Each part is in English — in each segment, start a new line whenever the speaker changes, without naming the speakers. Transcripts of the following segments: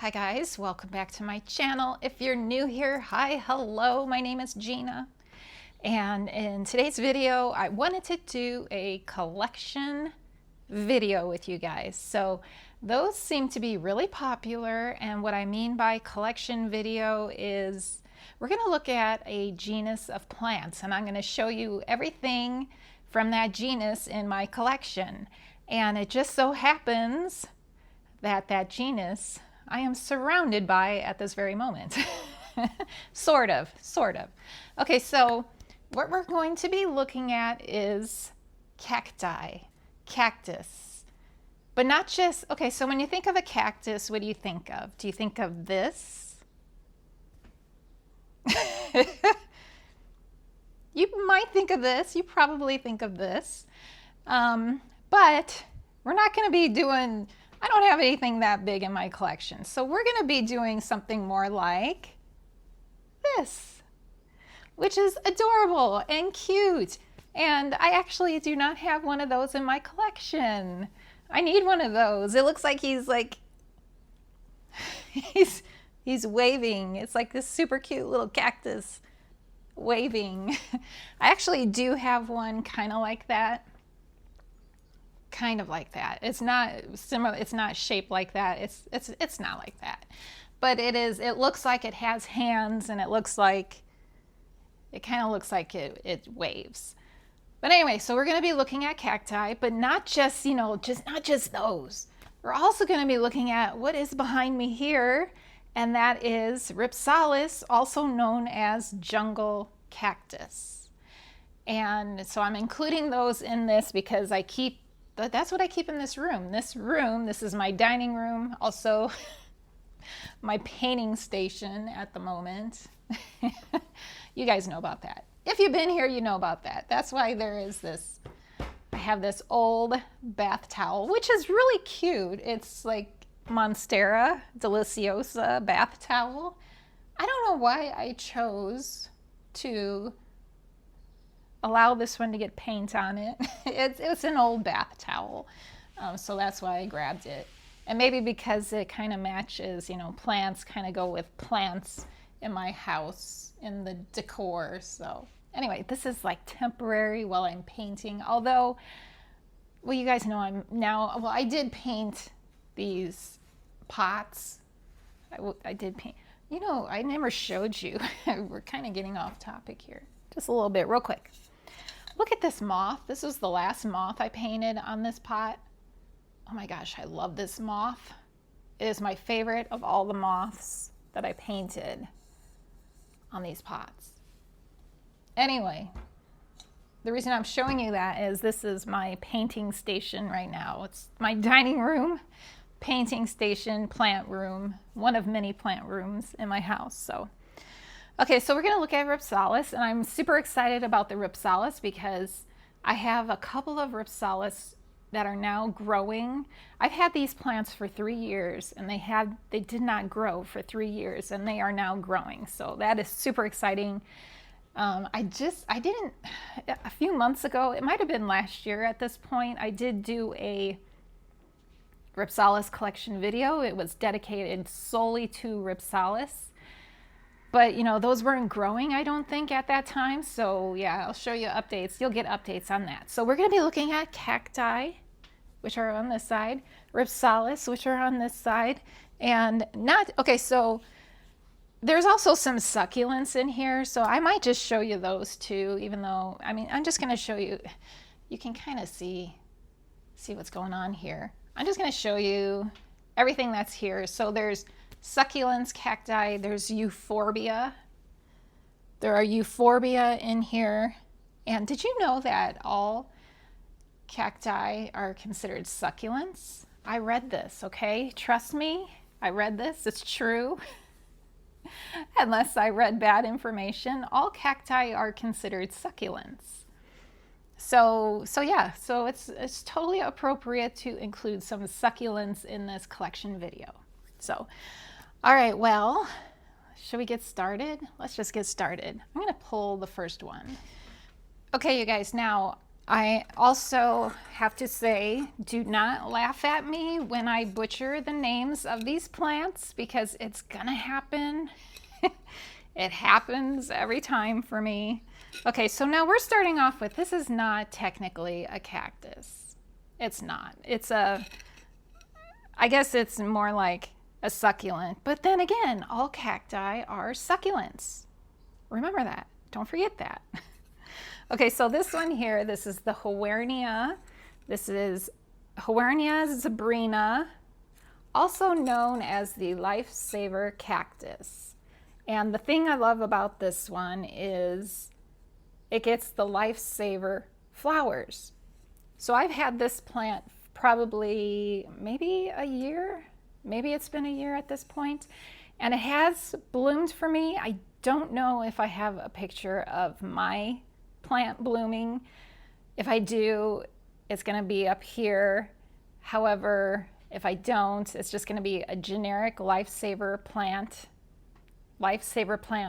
Hi guys, welcome back to my channel. If you're new here, hi, hello, my name is Gina. And in today's video, I wanted to do a collection video with you guys. So those seem to be really popular, and what I mean by collection video is we're going to look at a genus of plants, and I'm going to show you everything from that genus in my collection. And it just so happens that that genus I am surrounded by at this very moment. sort of. Okay, so what we're going to be looking at is cacti, cactus. But not just, okay, so when you think of a cactus, what do you think of? Do you think of this? You might think of this, you probably think of this. But we're not going to be doing, I don't have anything that big in my collection. So we're going to be doing something more like this, which is adorable and cute. And I actually do not have one of those in my collection. I need one of those. It looks like he's waving. It's like this super cute little cactus waving. I actually do have one kind of like that. It's not similar, it's not shaped like that. It's not like that. But it looks like it has hands, and it kind of looks like it waves. But anyway, so we're going to be looking at cacti, but not just, not just those. We're also going to be looking at what is behind me here, and that is Rhipsalis, also known as jungle cactus. And so I'm including those in this because that's what I keep in this room. This is my dining room, also my painting station at the moment. You guys know about that. If you've been here, you know about that. That's why there is this, I have this old bath towel, which is really cute. It's like Monstera deliciosa bath towel. I don't know why I chose to allow this one to get paint on it. It's an old bath towel, so that's why I grabbed it. And maybe because it kind of matches, plants kind of go with plants in my house in the decor. So anyway, this is like temporary while I'm painting. Although, well, you guys know I did paint these pots. I did paint. I never showed you. We're kind of getting off topic here. Just a little bit, real quick. Look at this moth. This was the last moth I painted on this pot. Oh my gosh, I love this moth. It is my favorite of all the moths that I painted on these pots. Anyway, the reason I'm showing you that is this is my painting station right now. It's my dining room, painting station, plant room, one of many plant rooms in my house. So. Okay, so we're going to look at Rhipsalis, and I'm super excited about the Rhipsalis because I have a couple of Rhipsalis that are now growing. I've had these plants for 3 years, and they did not grow for 3 years, and they are now growing. So that is super exciting. I didn't, a few months ago, it might have been last year at this point, I did do a Rhipsalis collection video. It was dedicated solely to Rhipsalis. But, those weren't growing, I don't think, at that time. So, yeah, I'll show you updates. You'll get updates on that. So we're going to be looking at cacti, which are on this side, Rhipsalis, which are on this side, and so there's also some succulents in here. So I might just show you those too, even though, I'm just going to show you, you can kind of see what's going on here. I'm just going to show you everything that's here. So there's succulents, cacti, there's euphorbia. There are euphorbia in here. And did you know that all cacti are considered succulents? I read this, okay? Trust me, I read this, it's true. Unless I read bad information, all cacti are considered succulents. So it's totally appropriate to include some succulents in this collection video. So, all right, well, should we get started? Let's just get started. I'm going to pull the first one. Okay, you guys, now I also have to say, do not laugh at me when I butcher the names of these plants, because it's gonna happen. It happens every time for me. Okay, so now we're starting off with, this is not technically a cactus. It's not. It's a, I guess it's more like a succulent. But then again, all cacti are succulents. Remember that. Don't forget that. Okay, so this one here, this is the Hernia. This is Hernia Zabrina, also known as the lifesaver cactus. And the thing I love about this one is it gets the lifesaver flowers. So I've had this plant probably maybe a year. Maybe it's been a year at this point. And it has bloomed for me. I don't know if I have a picture of my plant blooming. If I do, it's going to be up here. However, if I don't, it's just going to be a generic lifesaver plant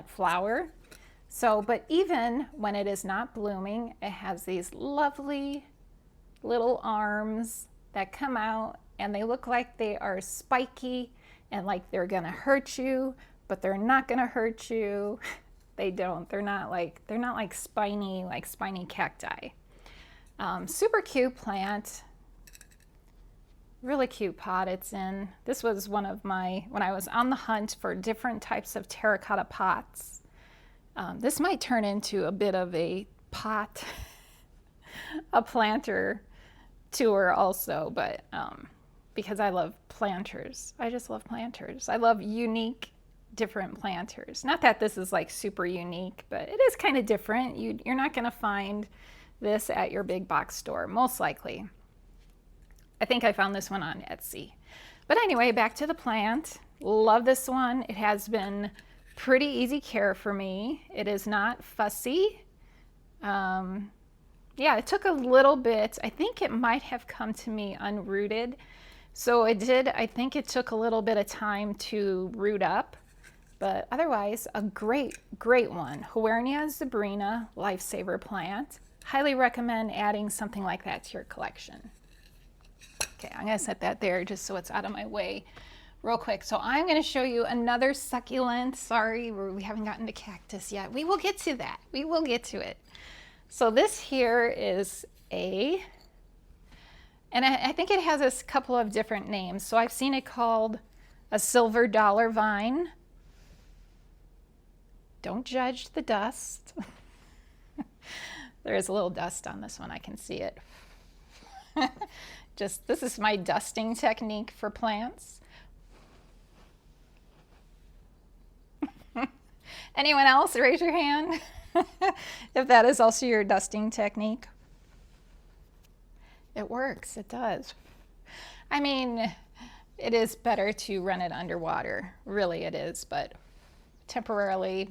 flower. So, but even when it is not blooming, it has these lovely little arms that come out, and they look like they are spiky and like they're going to hurt you, but they're not going to hurt you. They don't. They're not like spiny cacti. Super cute plant. Really cute pot it's in. This was one of my, when I was on the hunt for different types of terracotta pots. This might turn into a bit of a pot, a planter tour also, but because I love planters. I just love planters. I love unique, different planters. Not that this is like super unique, but it is kind of different. You're not going to find this at your big box store, most likely. I think I found this one on Etsy. But anyway, back to the plant. Love this one. It has been pretty easy care for me. It is not fussy. Yeah, it took a little bit. I think it might have come to me unrooted. So it did, I think it took a little bit of time to root up. But otherwise, a great one. Hernia Zabrina, lifesaver plant. Highly recommend adding something like that to your collection. Okay, I'm gonna set that there just so it's out of my way real quick. So I'm gonna show you another succulent. Sorry, we haven't gotten to cactus yet. We will get to that. We will get to it. So this here is and I think it has a couple of different names. So I've seen it called a silver dollar vine. Don't judge the dust. There is a little dust on this one. I can see it. This is my dusting technique for plants. Anyone else, raise your hand if that is also your dusting technique. It works, it does. I mean, it is better to run it underwater. Really it is, but temporarily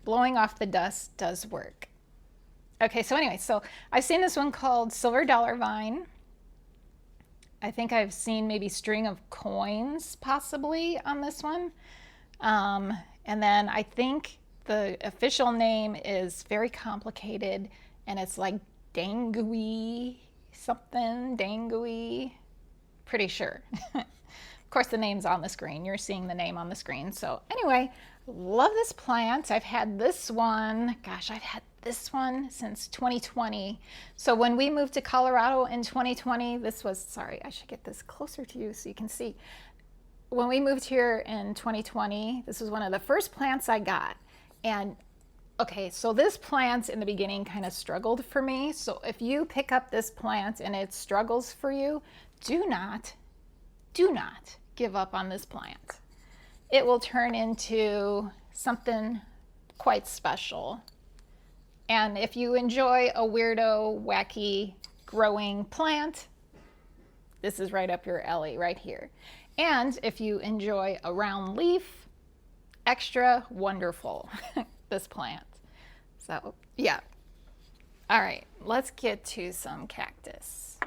blowing off the dust does work. Okay, so anyway, so I've seen this one called Silver Dollar Vine. I think I've seen maybe String of Coins possibly on this one. And then I think the official name is very complicated, and it's like Dangui something, Dangui, pretty sure. Of course, the name's on the screen. You're seeing the name on the screen. So anyway, love this plant. I've had this one, gosh, I've had this one since 2020. So when we moved to Colorado in 2020, this was, sorry, I should get this closer to you so you can see. When we moved here in 2020, this was one of the first plants I got. And okay, so this plant in the beginning kind of struggled for me. So if you pick up this plant and it struggles for you, do not give up on this plant. It will turn into something quite special. And if you enjoy a weirdo, wacky growing plant, this is right up your alley right here. And if you enjoy a round leaf, extra wonderful, this plant. So yeah. All right, let's get to some cactus.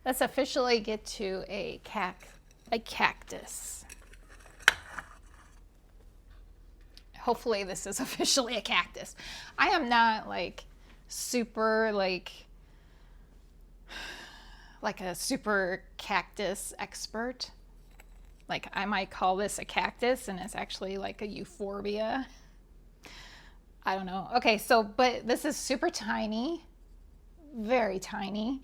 Let's officially get to a cactus. Hopefully this is officially a cactus. I am not like super like a super cactus expert. Like I might call this a cactus and it's actually like a euphorbia. I don't know. Okay, so but this is super tiny, very tiny.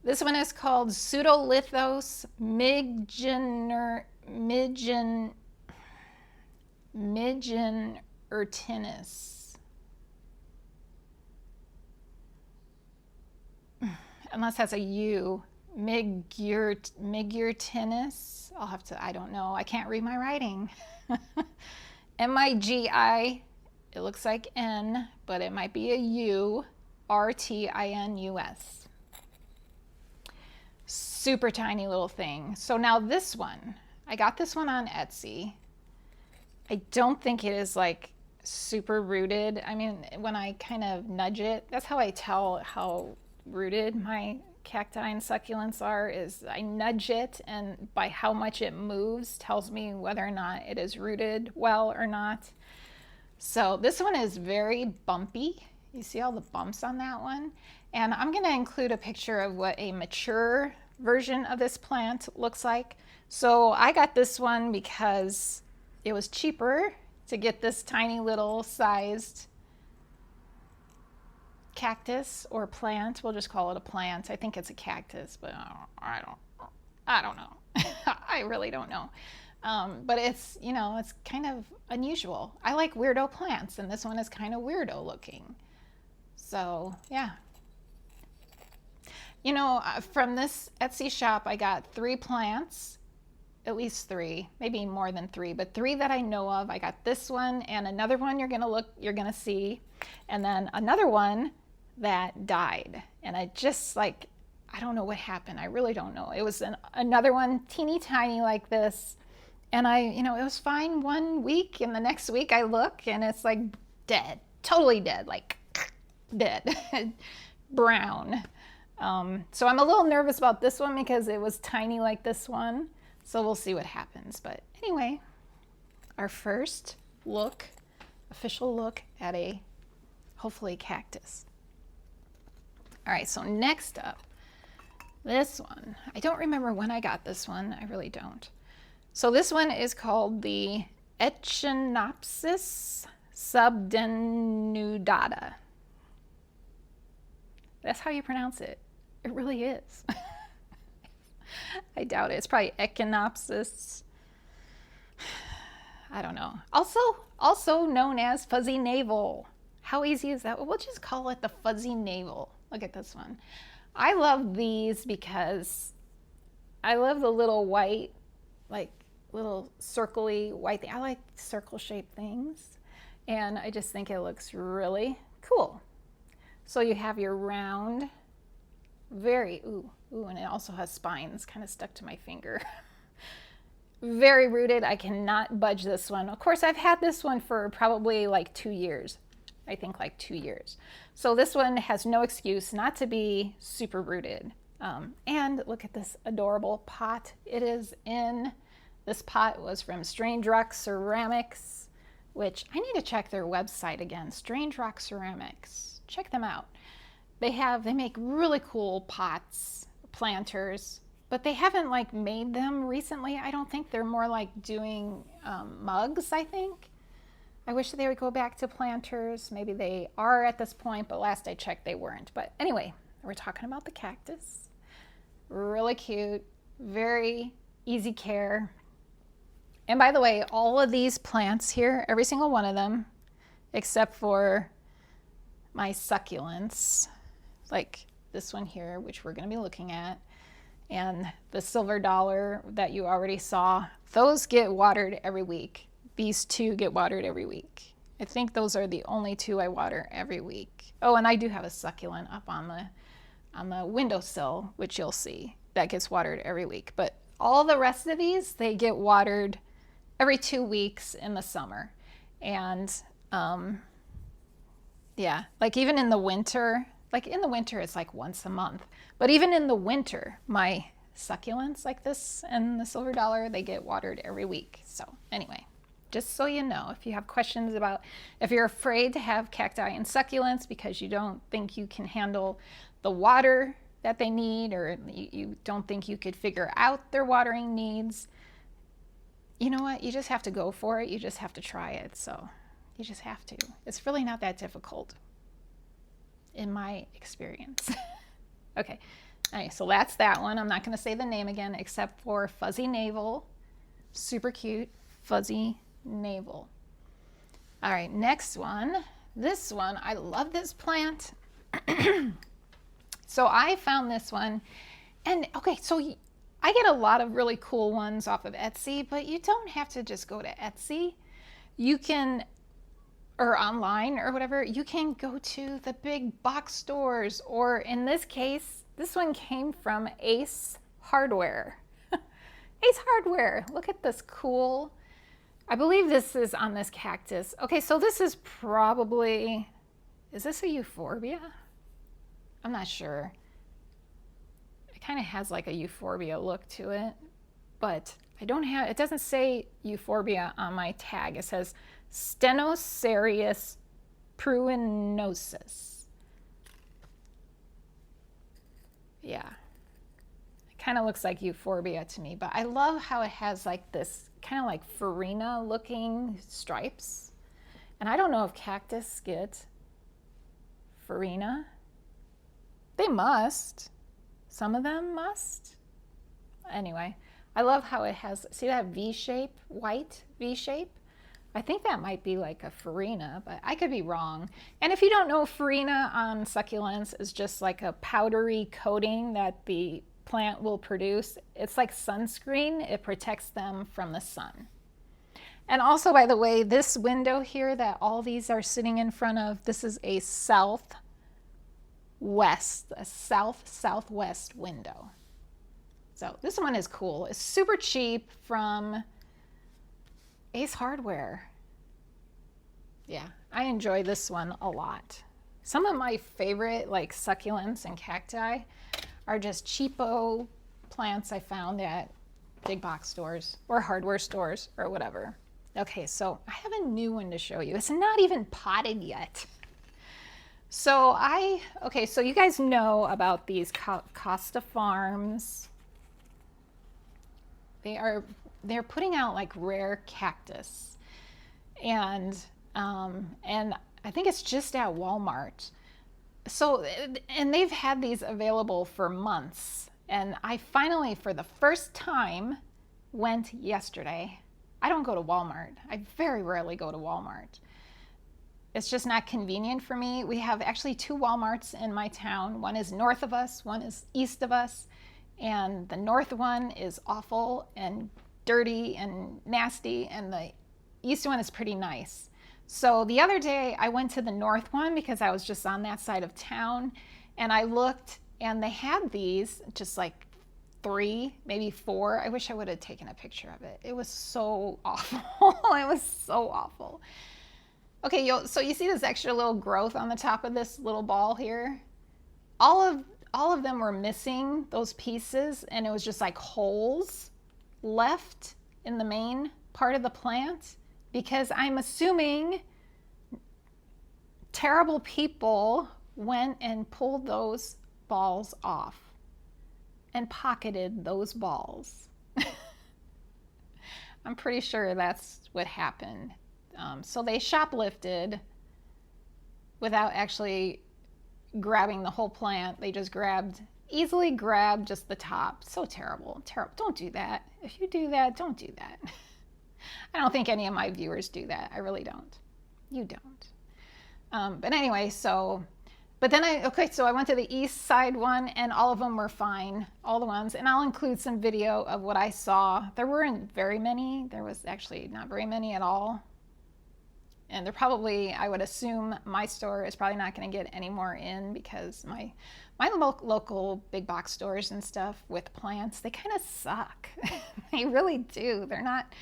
This one is called Pseudoliththos migneritinus. Unless that's a U. Migneritinus. I'll have to, I don't know. I can't read my writing. M-I-G-I. It looks like N, but it might be a U. R-T-I-N-U-S. Super tiny little thing. So now this one, I got this one on Etsy. I don't think it is like super rooted. I mean, when I kind of nudge it, that's how I tell how rooted my cacti and succulents are, is I nudge it, and by how much it moves tells me whether or not it is rooted well or not. So this one is very bumpy. You see all the bumps on that one? And I'm going to include a picture of what a mature version of this plant looks like. So I got this one because it was cheaper to get this tiny little sized cactus or plant. We'll just call it a plant. I think it's a cactus, but I don't know. I really don't know. But it's, you know, it's kind of unusual. I like weirdo plants, and this one is kind of weirdo looking. So yeah. You know, from this Etsy shop, I got 3 plants, at least 3, maybe more than 3, but 3 that I know of. I got this one and another one you're gonna see, and then another one that died. And I just like, I don't know what happened. I really don't know. It was another one, teeny tiny like this. And it was fine 1 week, and the next week I look and it's like dead, totally dead, like dead, brown. So I'm a little nervous about this one because it was tiny like this one. So we'll see what happens. But anyway, our first look, official look at a hopefully cactus. All right, so next up, this one. I don't remember when I got this one. I really don't. So this one is called the Echinopsis subdenatada. That's how you pronounce it. It really is. I doubt it. It's probably Echinopsis. I don't know. Also known as fuzzy navel. How easy is that? We'll just call it the fuzzy navel. Look at this one. I love these because I love the little white, like little circly white thing. I like circle shaped things, and I just think it looks really cool. So you have your round, ooh, and it also has spines kind of stuck to my finger. Very rooted. I cannot budge this one. Of course, I've had this one for probably like 2 years. I think like 2 years. So this one has no excuse not to be super rooted. And look at this adorable pot. This pot was from Strange Rock Ceramics, which I need to check their website again. Strange Rock Ceramics. Check them out. They make really cool pots, planters, but they haven't like made them recently. I don't think. They're more like doing mugs, I think. I wish they would go back to planters. Maybe they are at this point, but last I checked they weren't. But anyway, we're talking about the cactus. Really cute, very easy care. And by the way, all of these plants here, every single one of them, except for my succulents, like this one here, which we're going to be looking at, and the silver dollar that you already saw, those get watered every week. These 2 get watered every week. I think those are the only 2 I water every week. Oh, and I do have a succulent up on the windowsill, which you'll see, that gets watered every week. But all the rest of these, they get watered every 2 weeks in the summer. And yeah, like even in the winter, it's like once a month. But even in the winter, my succulents like this and the silver dollar, they get watered every week. So anyway, Just so you know, if you have questions about, if you're afraid to have cacti and succulents because you don't think you can handle the water that they need, or you don't think you could figure out their watering needs, you know what? You just have to go for it. You just have to try it. So you just have to. It's really not that difficult in my experience. Okay. All right, so that's that one. I'm not going to say the name again except for Fuzzy Navel. Super cute. Fuzzy Navel. All right, next one. This one, I love this plant. So I found this one, and okay, so I get a lot of really cool ones off of Etsy, but you don't have to just go to Etsy. You can, or online or whatever, you can go to the big box stores, or in this case, this one came from Ace Hardware. Ace Hardware, look at this cool, I believe this is on this cactus. Okay, so this is probably, is this a Euphoria? I'm not sure. It kind of has like a Euphoria look to it, but I don't have, it doesn't say Euphoria on my tag. It says Stenosarius pruinosus. Yeah, it kind of looks like Euphoria to me, but I love how it has like this kind of like farina looking stripes. And I don't know if cactus get farina. They must. Some of them must. Anyway, I love how it has, see that V shape, white V shape? I think that might be like a farina, but I could be wrong. And if you don't know, farina on succulents is just like a powdery coating that the plant will produce. It's like sunscreen. It protects them from the sun. And also, by the way, this window here that all these are sitting in front of, this is a southwest, a southwest window. So this one is cool. It's super cheap from Ace Hardware. Yeah, I enjoy this one a lot. Some of my favorite like succulents and cacti are just cheapo plants I found at big box stores or hardware stores or whatever. Okay, so I have a new one to show you. It's not even potted yet. So okay, so you guys know about these Costa Farms. They're putting out like rare cactus, and I think it's just at Walmart. So, and they've had these available for months, and I finally, for the first time, went yesterday. I don't go to Walmart. I very rarely go to Walmart. It's just not convenient for me. We have actually 2 Walmarts in my town. One is north of us, one is east of us, and the north one is awful and dirty and nasty, and the east one is pretty nice. So the other day I went to the north one because I was just on that side of town, and I looked and they had these just like 3, maybe 4. I wish I would have taken a picture of it. It was so awful. It was so awful. Okay, so you see this extra little growth on the top of this little ball here? All of them were missing those pieces, and it was just like holes left in the main part of the plant, because I'm assuming terrible people went and pulled those balls off and pocketed those balls. I'm pretty sure that's what happened. So they shoplifted without actually grabbing the whole plant. They just easily grabbed just the top. So terrible, terrible. Don't do that. If you do that, don't do that. I don't think any of my viewers do that. I really don't. You don't. But anyway, but then so I went to the east side one, and all of them were fine, all the ones. And I'll include some video of what I saw. There weren't very many. There was actually not very many at all. And they're probably, I would assume my store is probably not going to get any more in, because my local big box stores and stuff with plants, they kind of suck. They really do. They're not,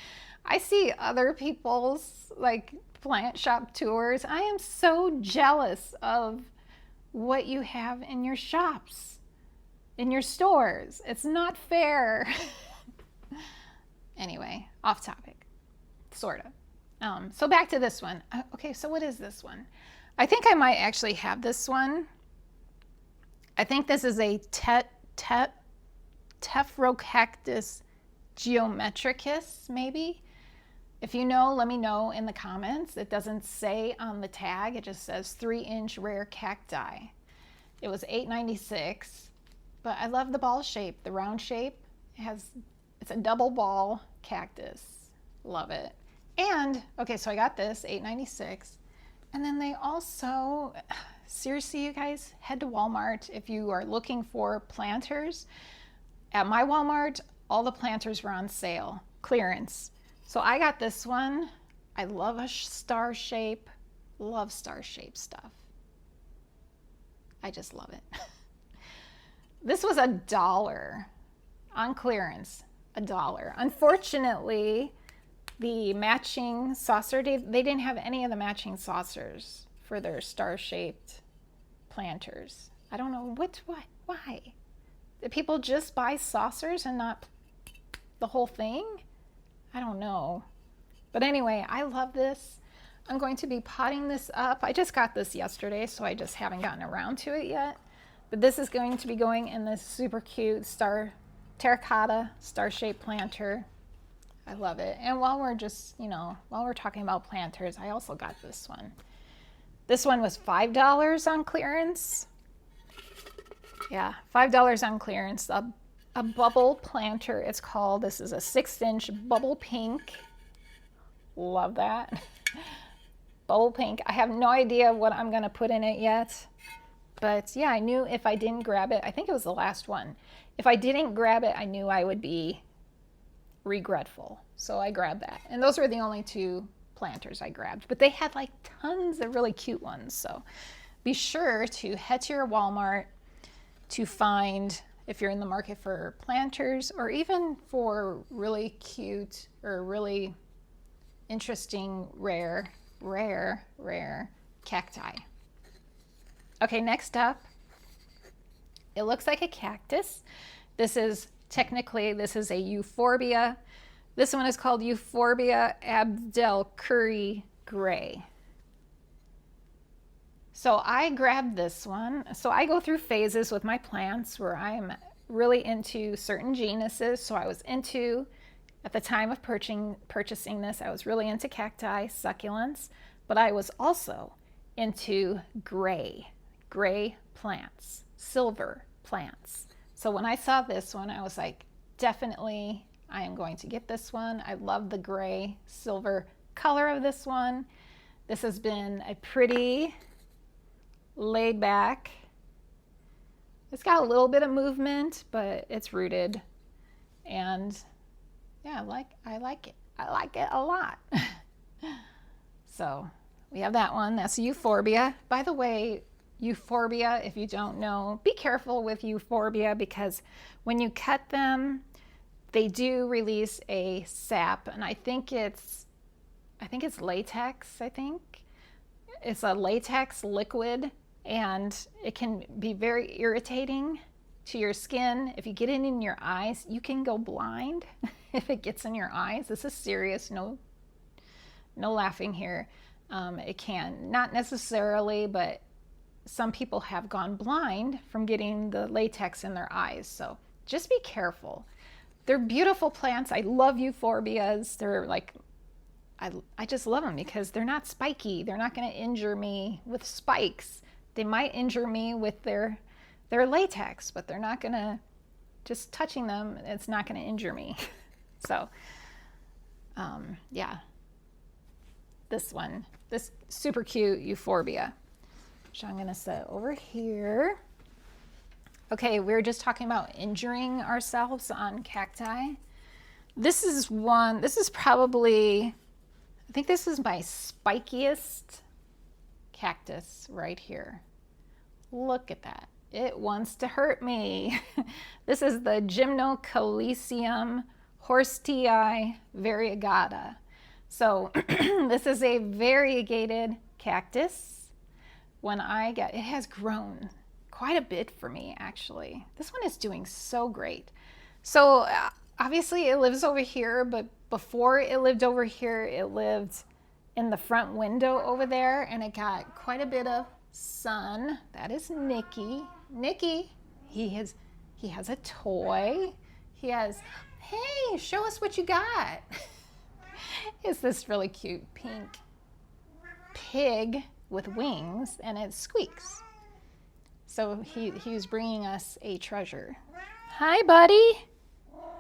I see other people's like plant shop tours. I am so jealous of what you have in your shops, in your stores. It's not fair. Anyway, off topic, sort of. So back to this one. Okay, so what is this one? I think I might actually have this one. I think this is a Tephrocarpus geometricus, maybe. If you know, let me know in the comments. It doesn't say on the tag, it just says 3-inch rare cacti. It was $8.96, but I love the ball shape, the round shape. It's a double ball cactus. Love it. And, okay, so I got this, $8.96. And then they also, seriously, you guys, head to Walmart if you are looking for planters. At my Walmart, all the planters were on sale, clearance. So I got this one. I love a star shape. Love star shape stuff. I just love it. This was $1 on clearance, $1. Unfortunately, the matching saucer, they didn't have any of the matching saucers for their star-shaped planters. I don't know why. Did people just buy saucers and not the whole thing? I don't know. But anyway, I love this. I'm going to be potting this up. I just got this yesterday, so I just haven't gotten around to it yet. But this is going to be going in this super cute terracotta star-shaped planter. I love it. And while we're just, while we're talking about planters, I also got this one. This one was $5 on clearance. Yeah, $5 on clearance. A bubble planter, it's called. This is a 6-inch bubble pink. Love that. Bubble pink. I have no idea what I'm going to put in it yet. But yeah, I knew if I didn't grab it, I think it was the last one. If I didn't grab it, I knew I would be regretful. So I grabbed that. And those were the only 2 planters I grabbed. But they had like tons of really cute ones. So be sure to head to your Walmart to find, if you're in the market for planters or even for really cute or really interesting rare cacti. Okay, next up, it looks like a cactus. This is a Euphoria. This one is called Euphoria abdelkuri gray. So I grabbed this one. So I go through phases with my plants where I'm really into certain genuses. So I was into, at the time of purchasing this, I was really into cacti, succulents, but I was also into gray plants, silver plants. So when I saw this one, I was like, definitely, I am going to get this one. I love the gray silver color of this one. This has been a pretty laid back. It's got a little bit of movement, but it's rooted. And yeah, I like it. I like it a lot. So we have that one. That's Euphoria. By the way, Euphoria, if you don't know, be careful with Euphoria because when you cut them, they do release a sap, and I think it's latex. I think it's a latex liquid, and it can be very irritating to your skin. If you get it in your eyes, you can go blind if it gets in your eyes. This is serious. No laughing here. It can, not necessarily, but some people have gone blind from getting the latex in their eyes. So just be careful. They're beautiful plants. I love euphorbias. They're like, I just love them because they're not spiky. They're not going to injure me with spikes. They might injure me with their latex, but they're not going to, just touching them, it's not going to injure me. So, yeah. This one, this super cute Euphoria, which I'm going to set over here. Okay, we were just talking about injuring ourselves on cacti. This is probably, I think this is my spikiest cactus right here. Look at that. It wants to hurt me. This is the Gymnoclesium horsei variegata. So this is a variegated cactus. It has grown quite a bit for me, actually. This one is doing so great. So obviously it lives over here, but before it lived over here, it lived in the front window over there, and it got quite a bit of sun. That is Nicky. Nicky, he has a toy. He has, hey, show us what you got. It's this really cute pink pig with wings, and it squeaks. So he's bringing us a treasure. Hi, buddy.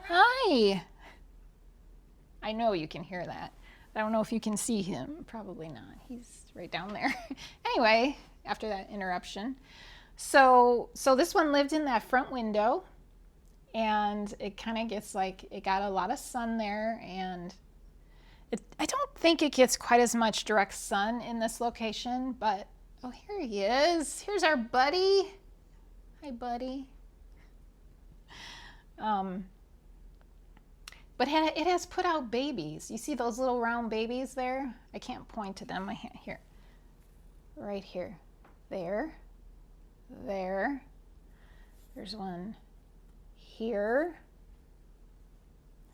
Hi. I know you can hear that. I don't know if you can see him. Probably not. He's right down there. Anyway, after that interruption. So this one lived in that front window, and it kind of gets like, it got a lot of sun there, and I don't think it gets quite as much direct sun in this location, but oh, here he is. Here's our buddy. Hi, buddy. But it has put out babies. You see those little round babies there? I can't point to them. My hand here. Right here. There. There. There's one here.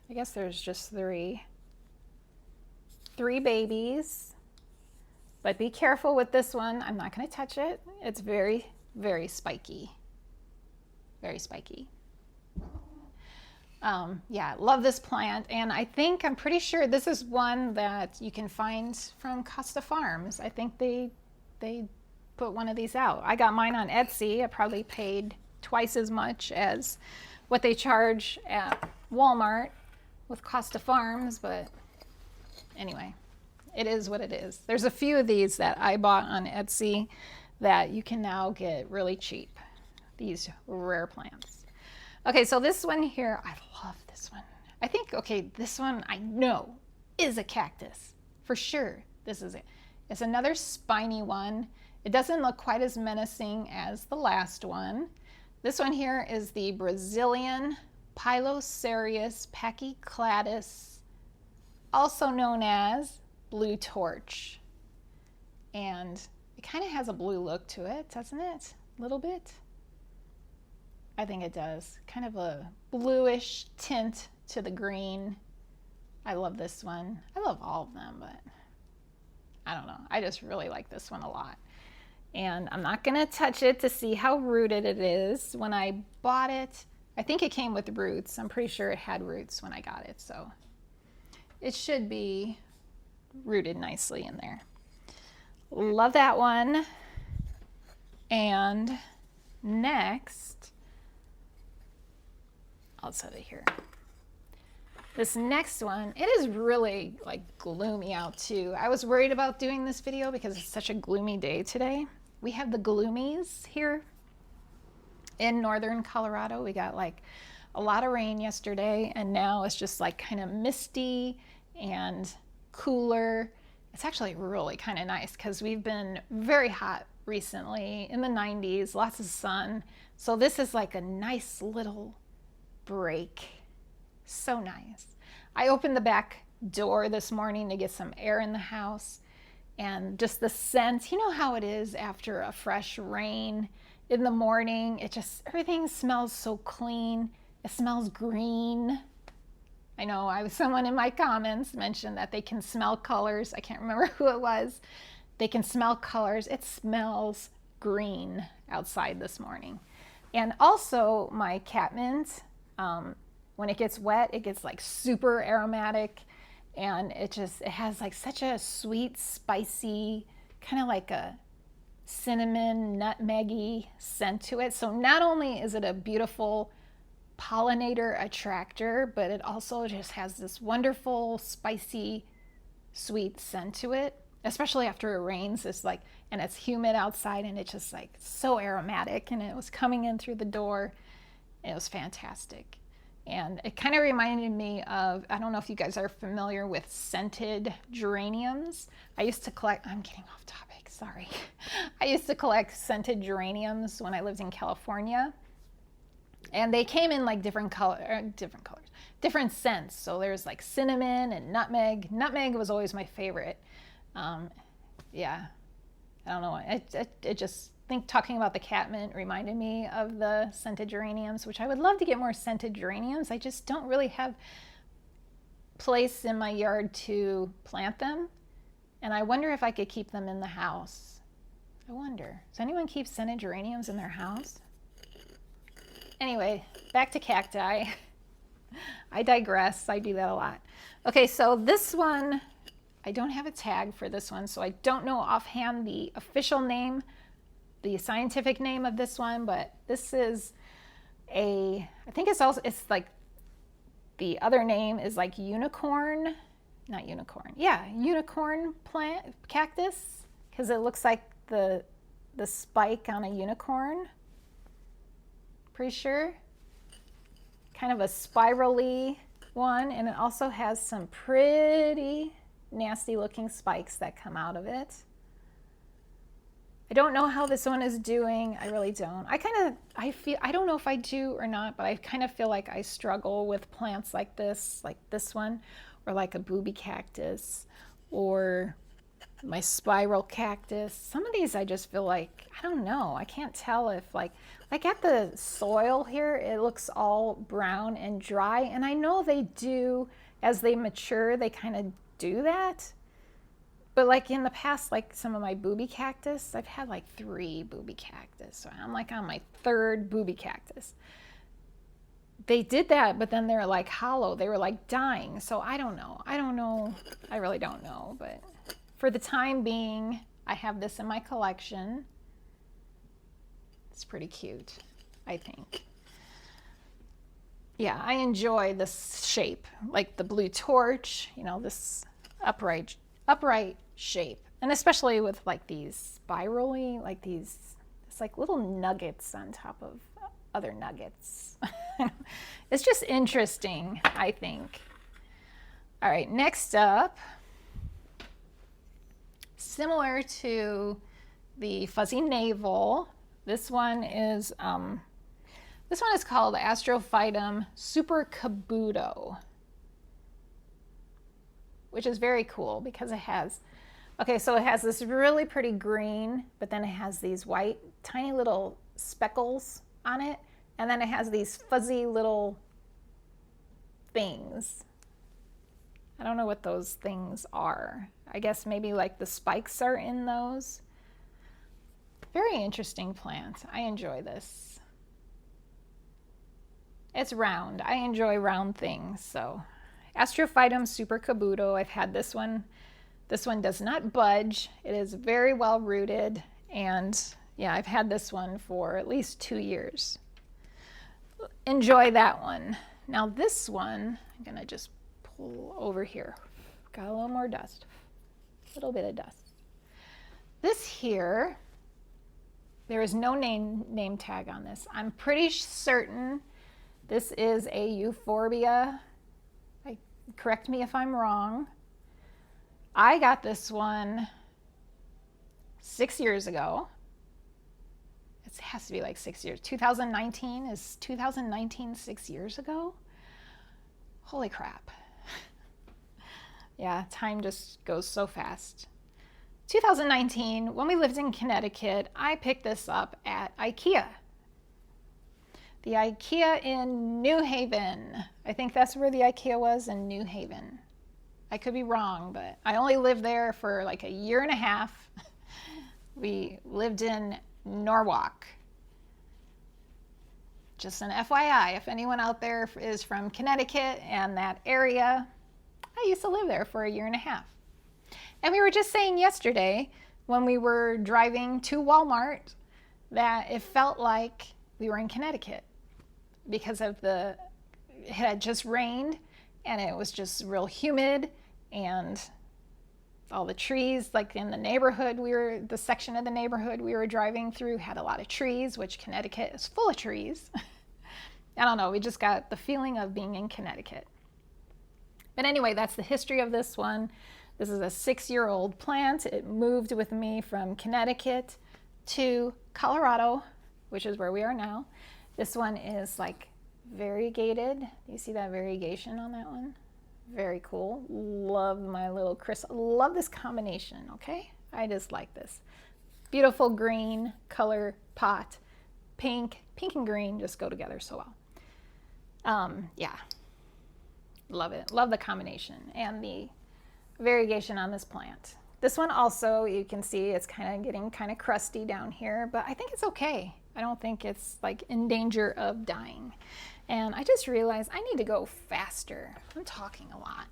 I guess there's just three. 3 babies. But be careful with this one. I'm not going to touch it. It's very, very spiky. Very spiky. Yeah, love this plant. And I'm pretty sure this is one that you can find from Costa Farms. I think they put one of these out. I got mine on Etsy. I probably paid twice as much as what they charge at Walmart with Costa Farms, but anyway, it is what it is. There's a few of these that I bought on Etsy that you can now get really cheap, these rare plants. Okay, so this one here, I love this one. I think, okay, this one I know is a cactus, for sure. This is it. It's another spiny one. It doesn't look quite as menacing as the last one. This one here is the Brazilian pyoserius pachycladis, also known as blue torch. And it kind of has a blue look to it, doesn't it? A little bit. I think it does. Kind of a bluish tint to the green. I love this one. I love all of them, but I don't know. I just really like this one a lot. And I'm not going to touch it to see how rooted it is. When I bought it, I think it came with roots. I'm pretty sure it had roots when I got it, so it should be rooted nicely in there. Love that one. And next, I'll set it here. This next one, it is really like gloomy out too. I was worried about doing this video because it's such a gloomy day today. We have the gloomies here in northern Colorado. We got like a lot of rain yesterday, and now it's just like kind of misty and cooler. It's actually really kind of nice because we've been very hot recently, in the 90s, lots of sun. So this is like a nice little break. So nice. I opened the back door this morning to get some air in the house, and just the scent, you know how it is after a fresh rain in the morning, it just, everything smells so clean. It smells green. I know someone in my comments mentioned that they can smell colors. I can't remember who it was. They can smell colors. It smells green outside this morning. And also my catmint, when it gets wet, it gets like super aromatic, and it has like such a sweet, spicy, kind of like a cinnamon, nutmeggy scent to it. So not only is it a beautiful pollinator attractor, but it also just has this wonderful, spicy, sweet scent to it, especially after it rains. It's like, and it's humid outside, and it's just like so aromatic, and it was coming in through the door. It was fantastic. And it kind of reminded me of, I don't know if you guys are familiar with scented geraniums. I used to collect, I'm getting off topic, sorry. I used to collect scented geraniums when I lived in California. And they came in like different scents. So there's like cinnamon and nutmeg. Nutmeg was always my favorite. Yeah, I don't know. It just, talking about the catmint reminded me of the scented geraniums, which I would love to get more scented geraniums. I just don't really have place in my yard to plant them. And I wonder if I could keep them in the house. I wonder, does anyone keep scented geraniums in their house? Anyway, back to cacti. I digress, I do that a lot. Okay, so this one, I don't have a tag for this one, so I don't know offhand the official name, the scientific name of this one, but this is I think it's like, the other name is like unicorn plant cactus, because it looks like the spike on a unicorn. Pretty sure. Kind of a spirally one, and it also has some pretty nasty looking spikes that come out of it. I don't know how this one is doing. I really don't. I don't know if I do or not, but I kind of feel like I struggle with plants like this one, or like a booby cactus, or my spiral cactus. Some of these I just feel like, I don't know. I can't tell if like at the soil here, it looks all brown and dry. And I know they do, as they mature, they kind of do that. But like in the past, like some of my booby cactus, I've had like 3 booby cactus. So I'm like on my 3rd booby cactus. They did that, but then they're like hollow. They were like dying. So I don't know. I really don't know. But for the time being, I have this in my collection. It's pretty cute, I think. Yeah, I enjoy this shape, like the blue torch, you know, this upright shape. And especially with like these spirally, like these, it's like little nuggets on top of other nuggets. It's just interesting, I think. All right, next up, similar to the fuzzy navel, this one is called Astrophidum super Kabuto, which is very cool because it has, okay, so it has this really pretty green, but then it has these white, tiny little speckles on it, and then it has these fuzzy little things. I don't know what those things are. I guess maybe like the spikes are in those. Very interesting plant. I enjoy this. It's round. I enjoy round things. So Astrophytum super Kabuto. I've had this one. This one does not budge. It is very well rooted. And yeah, I've had this one for at least 2 years. Enjoy that one. Now this one, I'm going to just pull over here. Got a little more dust. A little bit of dust. This here, there is no name tag on this. I'm pretty certain this is a Euphoria. Correct me if I'm wrong. I got this one 6 years ago. It has to be like 6 years. 2019 is 2019 6 years ago? Holy crap. Yeah, time just goes so fast. 2019, when we lived in Connecticut, I picked this up at IKEA. The IKEA in New Haven. I think that's where the IKEA was, in New Haven. I could be wrong, but I only lived there for like a year and a half. We lived in Norwalk. Just an FYI, if anyone out there is from Connecticut and that area, I used to live there for a year and a half. And we were just saying yesterday when we were driving to Walmart that it felt like we were in Connecticut because of it had just rained and it was just real humid, and all the trees, like in the neighborhood, the section of the neighborhood we were driving through had a lot of trees, which Connecticut is full of trees. I don't know, we just got the feeling of being in Connecticut. But anyway, that's the history of this one. This is a 6-year-old plant. It moved with me from Connecticut to Colorado, which is where we are now. This one is like variegated. Do you see that variegation on that one? Very cool. Love my little crystal. Love this combination, okay? I just like this. Beautiful green color pot. Pink and green just go together so well. Yeah. Love it. Love the combination and the variegation on this plant. This one also, you can see it's kind of getting kind of crusty down here, but I think it's okay. I don't think it's like in danger of dying. And I just realized I need to go faster. I'm talking a lot.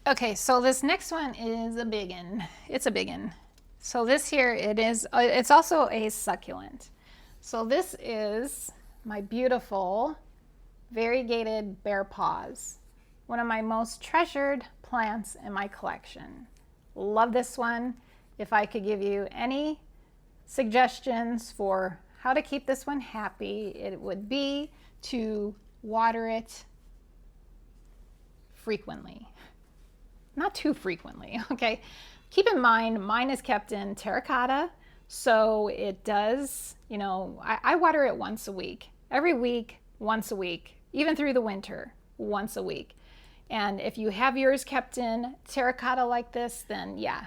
Okay, so this next one is a biggin. It's a biggin. So this here, it's also a succulent. So this is my beautiful variegated bear paws. One of my most treasured plants in my collection. Love this one. If I could give you any suggestions for how to keep this one happy, it would be to water it frequently. Not too frequently, okay? Keep in mind, mine is kept in terracotta, so it does, you know, I water it once a week. Every week, once a week, even through the winter, once a week. And if you have yours kept in terracotta like this, then yeah,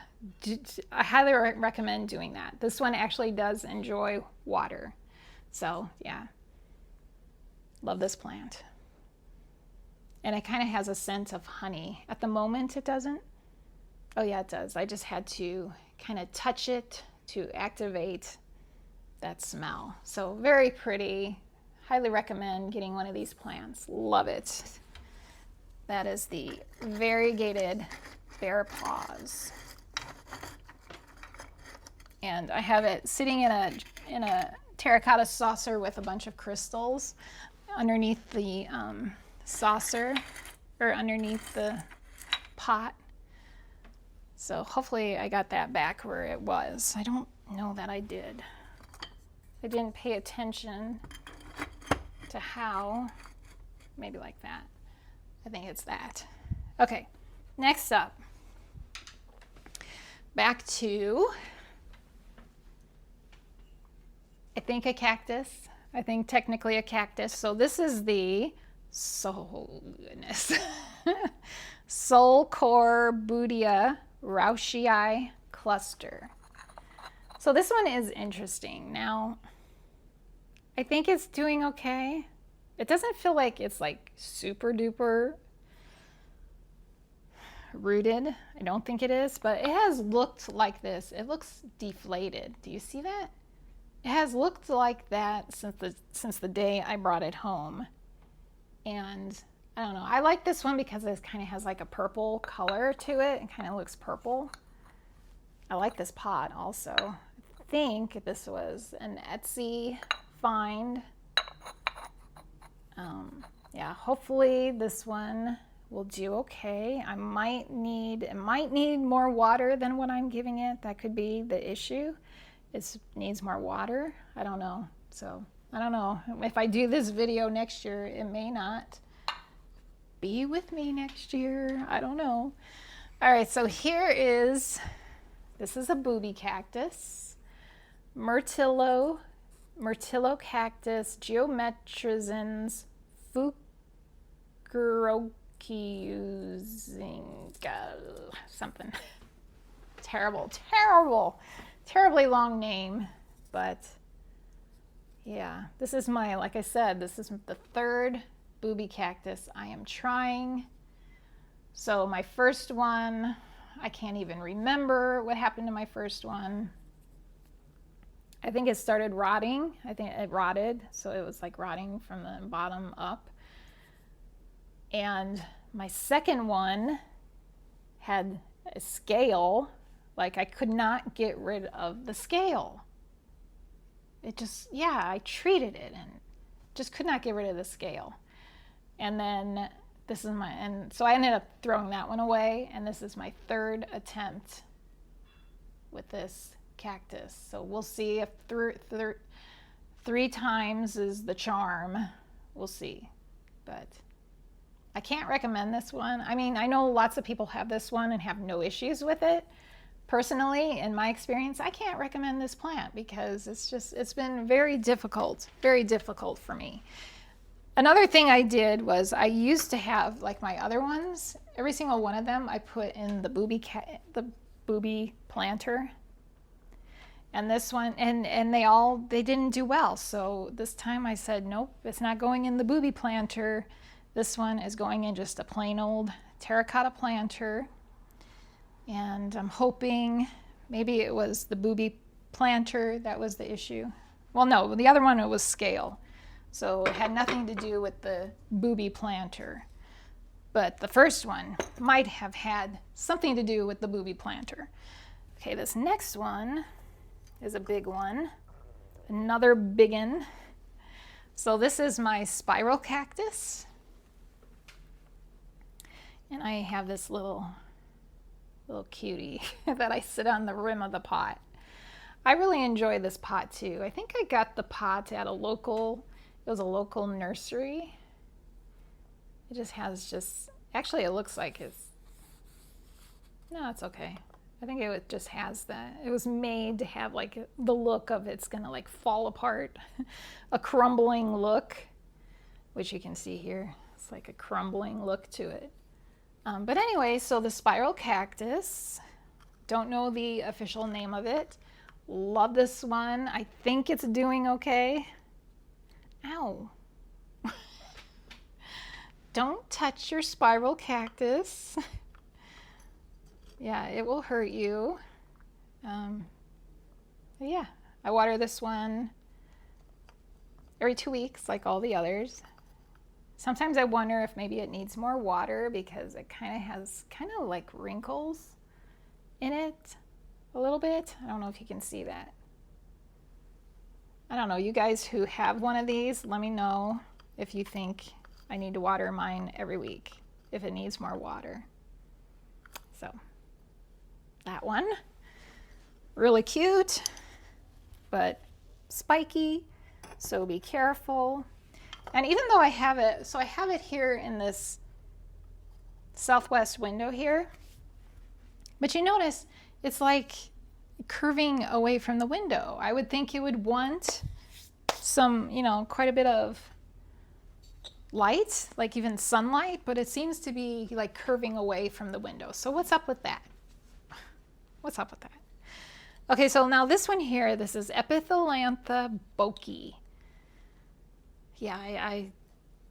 I highly recommend doing that. This one actually does enjoy water. So yeah, love this plant. And it kind of has a scent of honey. At the moment, it doesn't. Oh yeah, it does. I just had to kind of touch it to activate that smell. So very pretty. Highly recommend getting one of these plants. Love it. That is the variegated bear paws. And I have it sitting in a terracotta saucer with a bunch of crystals underneath the saucer, or underneath the pot. So hopefully I got that back where it was. I don't know that I did. I didn't pay attention to how. Maybe like that. I think it's that. Okay, next up, back to, I think a cactus. I think technically a cactus. So this is the soulcore Boodia rauschii cluster. So this one is interesting. Now, I think it's doing okay. It doesn't feel like it's like super duper rooted. I don't think it is, but it has looked like this. It looks deflated. Do you see that? It has looked like that since the day I brought it home. And I don't know. I like this one because it kind of has like a purple color to it. It kind of looks purple. I like this pot also. I think this was an Etsy find. Yeah, hopefully this one will do okay. It might need more water than what I'm giving it. That could be the issue. It needs more water. I don't know. So I don't know. If I do this video next year, it may not be with me next year. I don't know. All right, so this is a booby cactus. Myrtillo cactus, geometricens, fukroing, something. Terribly long name, but yeah, this is like I said, this is the third booby cactus I am trying. So my first one, I can't even remember what happened to my first one. I think it started rotting. I think it rotted, so it was like rotting from the bottom up. And my second one had a scale. Like I could not get rid of the scale. It just, yeah, I treated it and just could not get rid of the scale. And then so I ended up throwing that one away, and this is my third attempt with this cactus. So we'll see if three times is the charm. We'll see. But I can't recommend this one. I mean, I know lots of people have this one and have no issues with it. Personally, in my experience, I can't recommend this plant because it's been very difficult for me. Another thing I did was I used to have, like my other ones, every single one of them I put in the booby planter. And this one, and they didn't do well. So this time I said, nope, it's not going in the booby planter. This one is going in just a plain old terracotta planter. And I'm hoping maybe it was the booby planter that was the issue. Well, no, the other one, it was scale. So it had nothing to do with the booby planter. But the first one might have had something to do with the booby planter. Okay, this next one is a big one. Another biggin. So this is my spiral cactus. And I have this little cutie that I sit on the rim of the pot. I really enjoy this pot too. I think I got the pot at it was a local nursery. It just has actually it looks like no, it's okay. I think it just has that. It was made to have like the look of it's gonna like fall apart, a crumbling look, which you can see here. It's like a crumbling look to it. But anyway, so the spiral cactus, don't know the official name of it. Love this one. I think it's doing okay. Ow. Don't touch your spiral cactus. Yeah, it will hurt you. Yeah, I water this one every 2 weeks like all the others. Sometimes I wonder if maybe it needs more water because it kind of has like wrinkles in it a little bit. I don't know if you can see that. I don't know, you guys who have one of these, let me know if you think I need to water mine every week, if it needs more water. So that one, really cute, but spiky, so be careful. And even though I have it, so I have it here in this southwest window here, but you notice it's like curving away from the window. I would think it would want some, quite a bit of light, like even sunlight, but it seems to be like curving away from the window. So what's up with that? What's up with that? Okay, so now this one here, this is epithelantha bokei. Yeah, I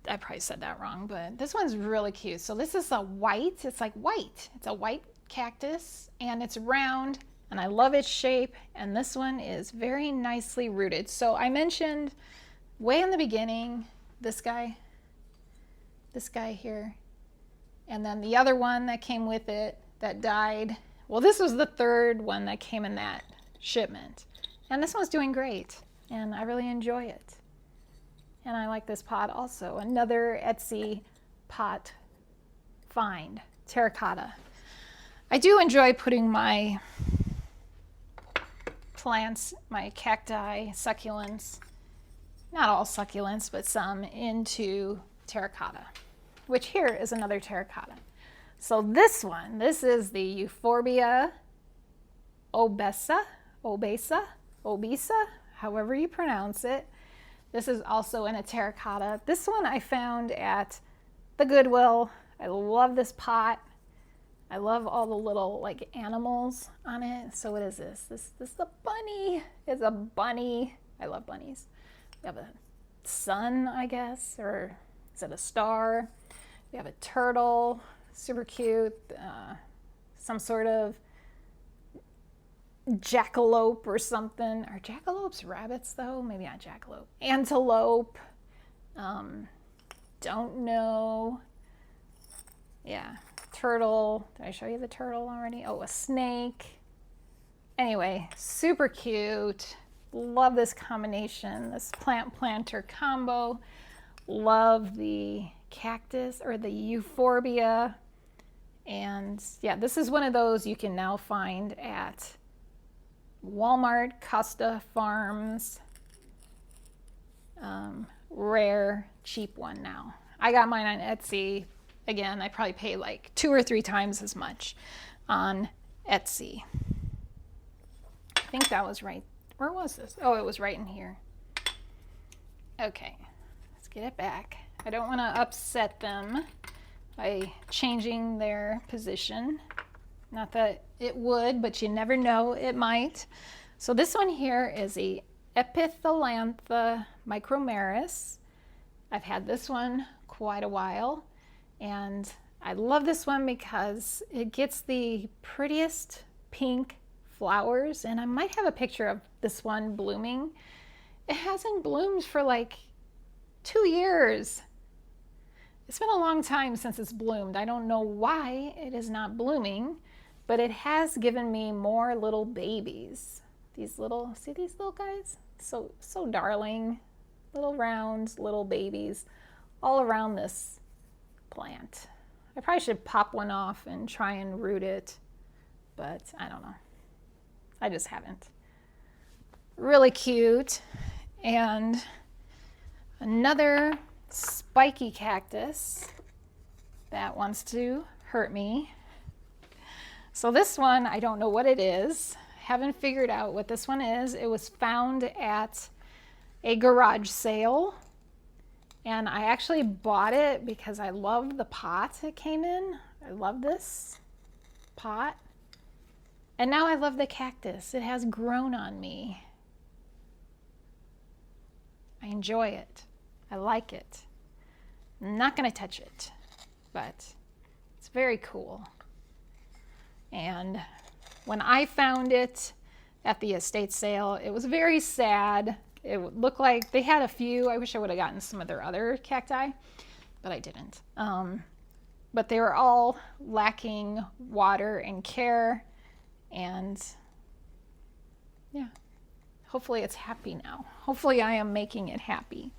probably said that wrong, but this one's really cute. So this is a white, it's like white. It's a white cactus and it's round and I love its shape. And this one is very nicely rooted. So I mentioned way in the beginning, this guy here, and then the other one that came with it that died. Well, this was the third one that came in that shipment. And this one's doing great and I really enjoy it. And I like this pot also. Another Etsy pot find, terracotta. I do enjoy putting my plants, my cacti, succulents, not all succulents, but some, into terracotta, which here is another terracotta. So this one, this is the Euphoria obisa, however you pronounce it. This is also in a terracotta. This one I found at the Goodwill. I love this pot. I love all the little like animals on it. So what is this? This is a bunny. It's a bunny. I love bunnies. We have a sun, I guess, or is it a star? We have a turtle, super cute. Some sort of jackalope or something. Are jackalopes rabbits though? Maybe not jackalope. Antelope. Don't know. Yeah. Turtle. Did I show you the turtle already? Oh, a snake. Anyway, super cute. Love this combination, this plant-planter combo. Love the cactus or the Euphoria. And yeah, this is one of those you can now find at Walmart, Costa Farms. Rare, cheap one now. I got mine on Etsy. Again, I probably pay like 2 or 3 times as much on Etsy. I think that was right. Where was this? Oh, it was right in here. Okay, let's get it back. I don't want to upset them by changing their position. Not that it would, but you never know, it might. So this one here is a epithelantha microaris. I've had this one quite a while, and I love this one because it gets the prettiest pink flowers, and I might have a picture of this one blooming. It hasn't bloomed for like 2 years. It's been a long time since it's bloomed. I don't know why it is not blooming, but it has given me more little babies. These little, see these little guys? So darling. Little round, little babies all around this plant. I probably should pop one off and try and root it, but I don't know. I just haven't. Really cute. And another spiky cactus that wants to hurt me. So this one, I don't know what it is. Haven't figured out what this one is. It was found at a garage sale, and I actually bought it because I love the pot it came in. I love this pot. And now I love the cactus. It has grown on me. I enjoy it. I like it. I'm not going to touch it, but it's very cool. And when I found it at the estate sale, it was very sad. It looked like they had a few. I wish I would have gotten some of their other cacti, but I didn't. But they were all lacking water and care, and yeah, hopefully it's happy now. Hopefully I am making it happy.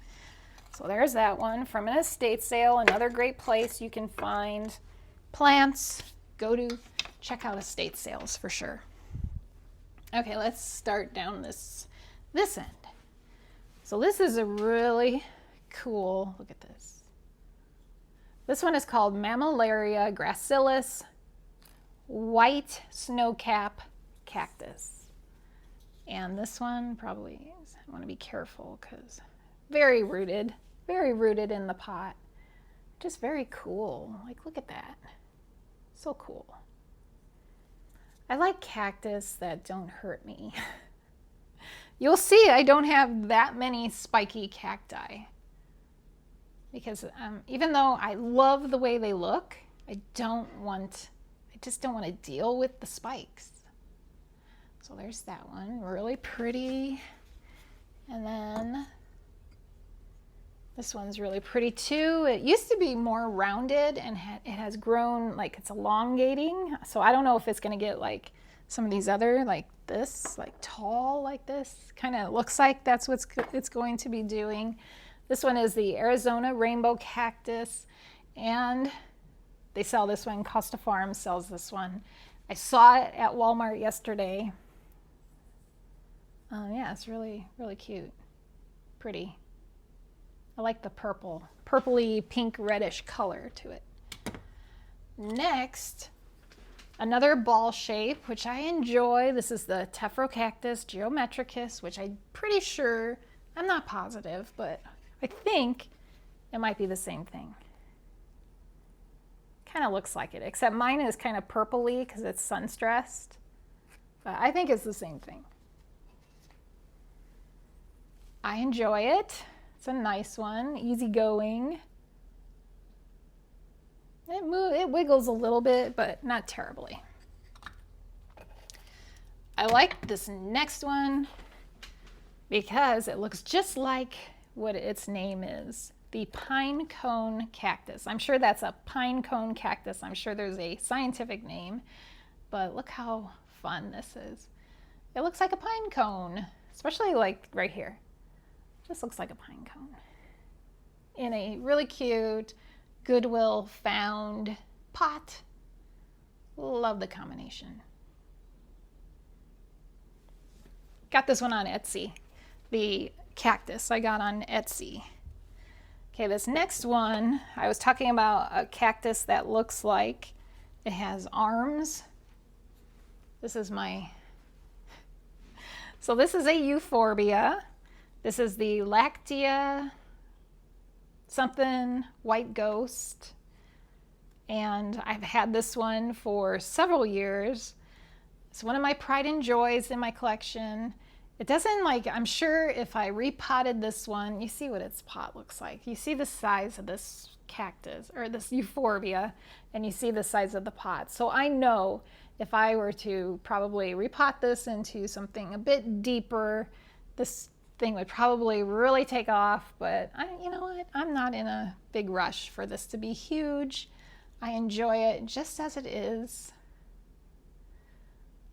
So there's that one from an estate sale, another great place you can find plants. Go to check out estate sales for sure. Okay, let's start down this end. So this is a really cool, look at this. This one is called Mammillaria gracilis white snowcap cactus. And this one probably is, I want to be careful because very rooted in the pot. Just very cool. Like, look at that. So cool. I like cactus that don't hurt me. You'll see I don't have that many spiky cacti because even though I love the way they look, I just don't want to deal with the spikes. So there's that one, really pretty. And then this one's really pretty too. It used to be more rounded and it has grown, like it's elongating. So I don't know if it's gonna get like some of these other, like this, like tall like this. Kind of looks like that's what it's going to be doing. This one is the Arizona rainbow cactus, and they sell this one. Costa Farms sells this one. I saw it at Walmart yesterday. Yeah, it's really, really cute. Pretty. I like the purpley pink reddish color to it. Next, another ball shape, which I enjoy. This is the Tephrocarpus geometricus, which I'm pretty sure, I'm not positive, but I think it might be the same thing. Kind of looks like it, except mine is kind of purpley because it's sun-stressed. But I think it's the same thing. I enjoy it. It's a nice one, easygoing. It wiggles a little bit, but not terribly. I like this next one because it looks just like what its name is, the pine cone cactus. I'm sure that's a pine cone cactus. I'm sure there's a scientific name, but look how fun this is. It looks like a pine cone, especially like right here. Just looks like a pine cone in a really cute Goodwill found pot. Love the combination. Got this one on Etsy. The cactus I got on Etsy. Okay, this next one, I was talking about a cactus that looks like it has arms. This is my, so this is a Euphoria. This is the Lactea something white ghost, and I've had this one for several years. It's one of my pride and joys in my collection. It doesn't, like, I'm sure if I repotted this one, you see what its pot looks like. You see the size of this cactus, or this Euphoria, and you see the size of the pot. So I know if I were to probably repot this into something a bit deeper, this thing would probably really take off, but you know what? I'm not in a big rush for this to be huge. I enjoy it just as it is.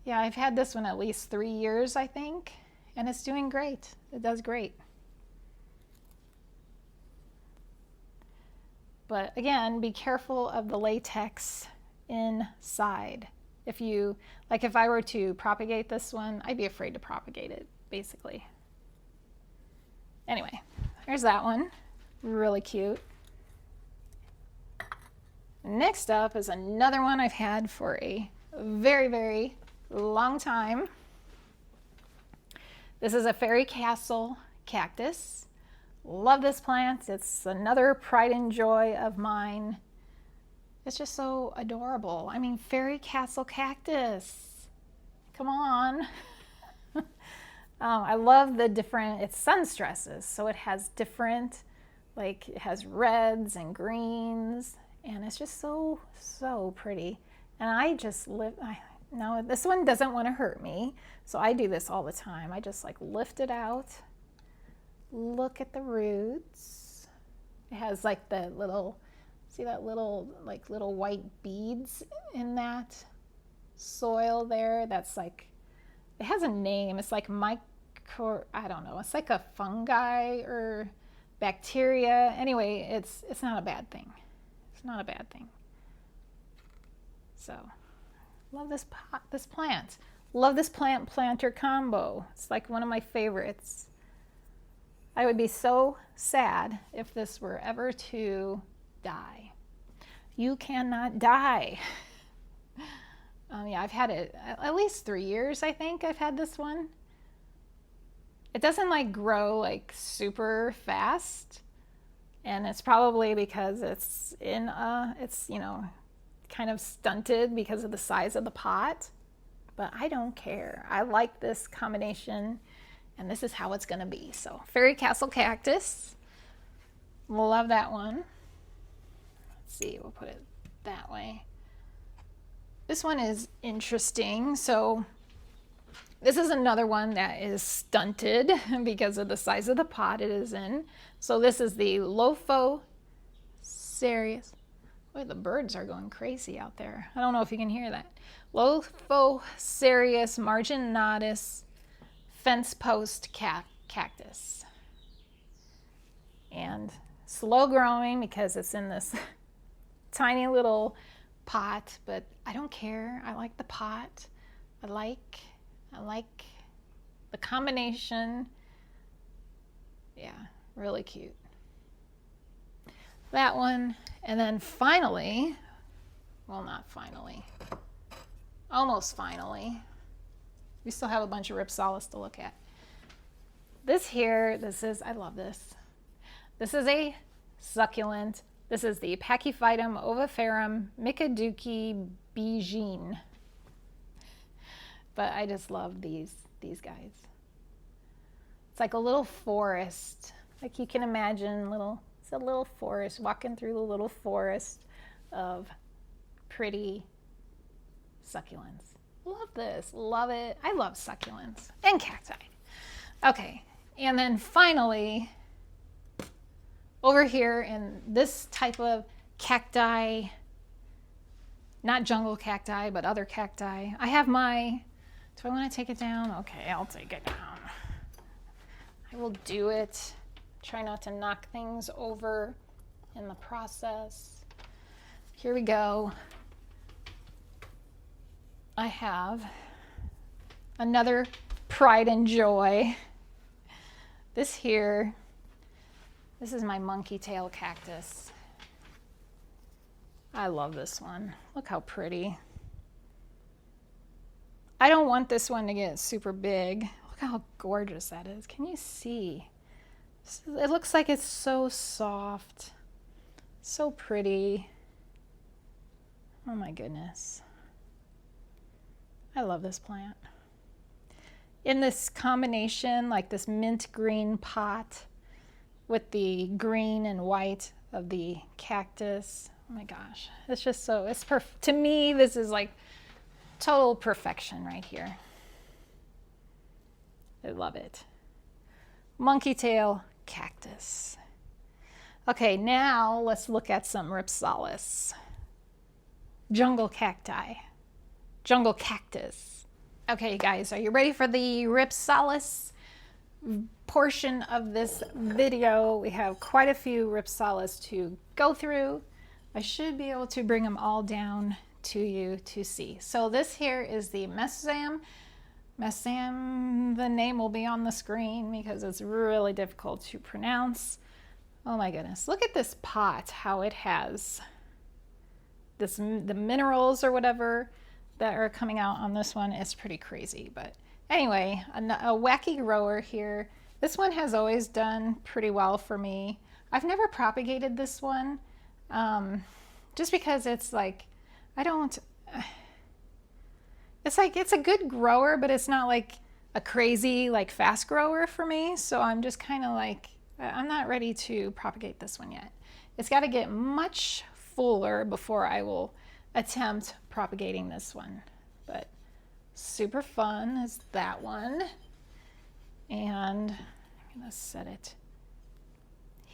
Yeah, I've had this one at least 3 years, I think, and it's doing great. It does great. But again, be careful of the latex inside. If I were to propagate this one, I'd be afraid to propagate it, basically. Anyway, there's that one. Really cute. Next up is another one I've had for a very, very long time. This is a fairy castle cactus. Love this plant. It's another pride and joy of mine. It's just so adorable. I mean, fairy castle cactus. Come on. I love the different, it's sun stresses. So it has different, like it has reds and greens, and it's just so, so pretty. And I just now this one doesn't want to hurt me. So I do this all the time. I just like lift it out. Look at the roots. It has like the little, see that little white beads in that soil there? That's like, it has a name. It's like I don't know. It's like a fungi or bacteria. Anyway, it's not a bad thing. It's not a bad thing. So, love this plant. Love this plant-planter combo. It's like one of my favorites. I would be so sad if this were ever to die. You cannot die. Yeah, I've had it at least 3 years, I think I've had this one. It doesn't like grow like super fast, and it's probably because it's you know, kind of stunted because of the size of the pot, but I don't care. I like this combination, and this is how it's gonna be. So fairy castle cactus, love that one. Let's see, we'll put it that way. This one is interesting. So this is another one that is stunted because of the size of the pot it is in. So this is the Ephytheliantha. Boy, the birds are going crazy out there. I don't know if you can hear that. Ephytheliantha marginatus fence post cactus. And slow growing because it's in this tiny little pot, but I don't care. I like the pot. I like the combination. Yeah, really cute. That one, and then finally, well, not finally, almost finally, we still have a bunch of Rhipsalis to look at. This here, I love this. This is a succulent. This is the Pachyphytum oviferum Micaduci Beijing. But I just love these guys. It's like a little forest. Like you can imagine it's a little forest, walking through the little forest of pretty succulents. Love this, love it. I love succulents and cacti. Okay, and then finally, over here in this type of cacti, not jungle cacti, but other cacti, I have my, do I want to take it down? Okay, I'll take it down. I will do it. Try not to knock things over in the process. Here we go. I have another pride and joy. This here, this is my monkey tail cactus. I love this one. Look how pretty. I don't want this one to get super big. Look how gorgeous that is. Can you see? It looks like it's so soft, so pretty. Oh my goodness. I love this plant. In this combination, like this mint green pot, with the green and white of the cactus. Oh my gosh, it's just so, it's perfect. To me, this is like total perfection right here. I love it. Monkey tail cactus. Okay, now let's look at some Rhipsalis. Jungle cacti. Jungle cactus. Okay, guys, are you ready for the Rhipsalis portion of this video? We have quite a few Rhipsalis to go through. I should be able to bring them all down to you to see. So this here is the Messam. The name will be on the screen because it's really difficult to pronounce. Oh my goodness, look at this pot, how it has this, the minerals or whatever that are coming out on this one. It's pretty crazy. But anyway, a wacky grower here. This one has always done pretty well for me. I've never propagated this one just because it's like, it's like, it's a good grower, but it's not like a crazy, like fast grower for me. So I'm just kind of like, I'm not ready to propagate this one yet. It's got to get much fuller before I will attempt propagating this one. But super fun is that one. And I'm going to set it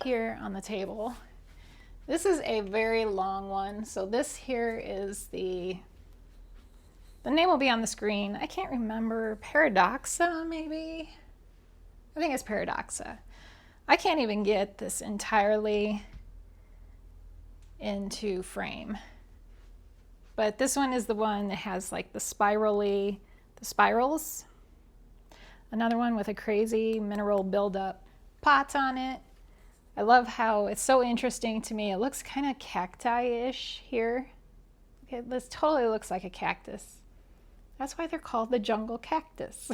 here on the table. This is a very long one. So this here is the name will be on the screen. I can't remember. Paradoxa, maybe? I think it's Paradoxa. I can't even get this entirely into frame. But this one is the one that has like the spirals. Another one with a crazy mineral buildup pot on it. I love how it's so interesting to me. It looks kind of cacti-ish here. Okay, this totally looks like a cactus. That's why they're called the jungle cactus.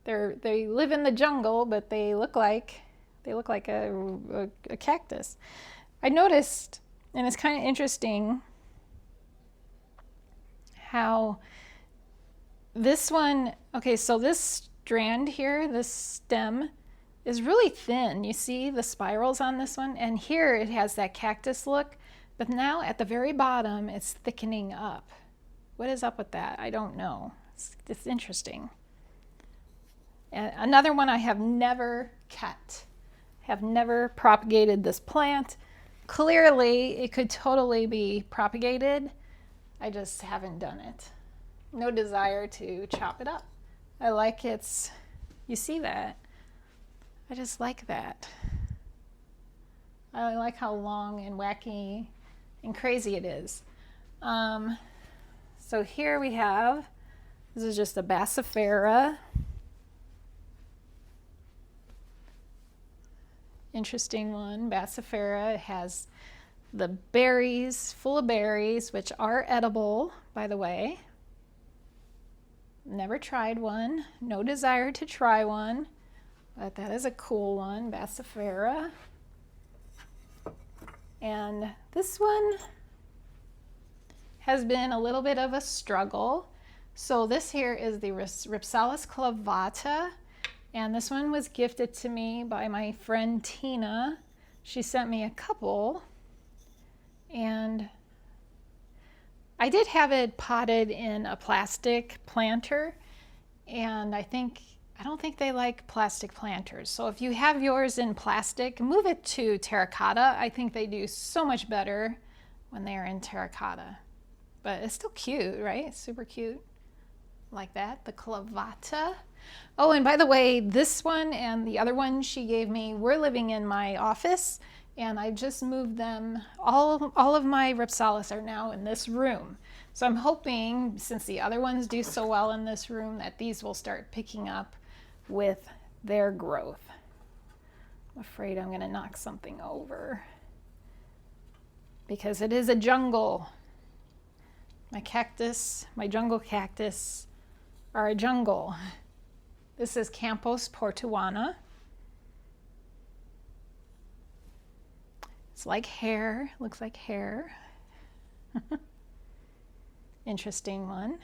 They live in the jungle, but they look like a cactus. I noticed, and it's kind of interesting, how this one, okay, so this strand here, this stem, is really thin. You see the spirals on this one? And here it has that cactus look, but now at the very bottom, it's thickening up. What is up with that? I don't know. It's interesting. And another one I have never kept, have never propagated this plant. Clearly, it could totally be propagated. I just haven't done it. No desire to chop it up. I like its, you see that? I just like that. I like how long and wacky and crazy it is. So here we have, this is just a Bassifera. Interesting one, Bassifera. It has the berries, full of berries, which are edible, by the way. Never tried one, no desire to try one, but that is a cool one, Bassifera. And this one has been a little bit of a struggle. So this here is the Rhipsalis Clavata, and this one was gifted to me by my friend Tina. She sent me a couple, and I did have it potted in a plastic planter, and I don't think they like plastic planters. So if you have yours in plastic, move it to terracotta. I think they do so much better when they are in terracotta. But it's still cute, right? Super cute. Like that, the Clavata. Oh, and by the way, this one and the other one she gave me, we're living in my office, and I just moved them. All of my Rhipsalis are now in this room. So I'm hoping, since the other ones do so well in this room, that these will start picking up with their growth. I'm afraid I'm going to knock something over because it is a jungle. My cactus, my jungle cactus, are a jungle. This is Campos Portoana. It's like hair, looks like hair. Interesting one.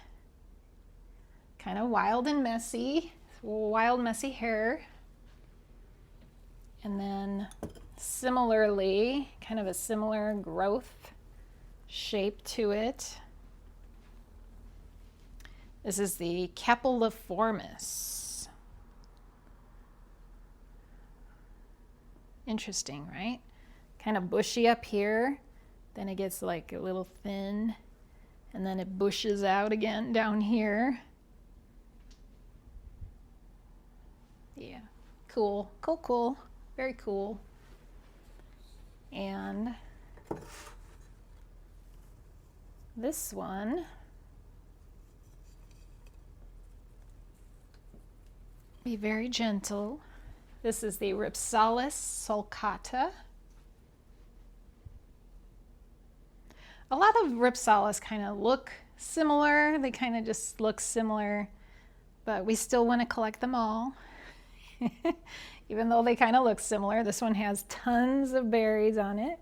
Kind of wild and messy. Wild, messy hair. And then similarly, kind of a similar growth shape to it. This is the Capulliformis. Interesting, right? Kind of bushy up here, then it gets like a little thin, and then it bushes out again down here. Yeah, cool, cool, cool, very cool. And this one, be very gentle. This is the Rhipsalis sulcata. A lot of Rhipsalis kind of look similar. They kind of just look similar, but we still want to collect them all. Even though they kind of look similar. This one has tons of berries on it.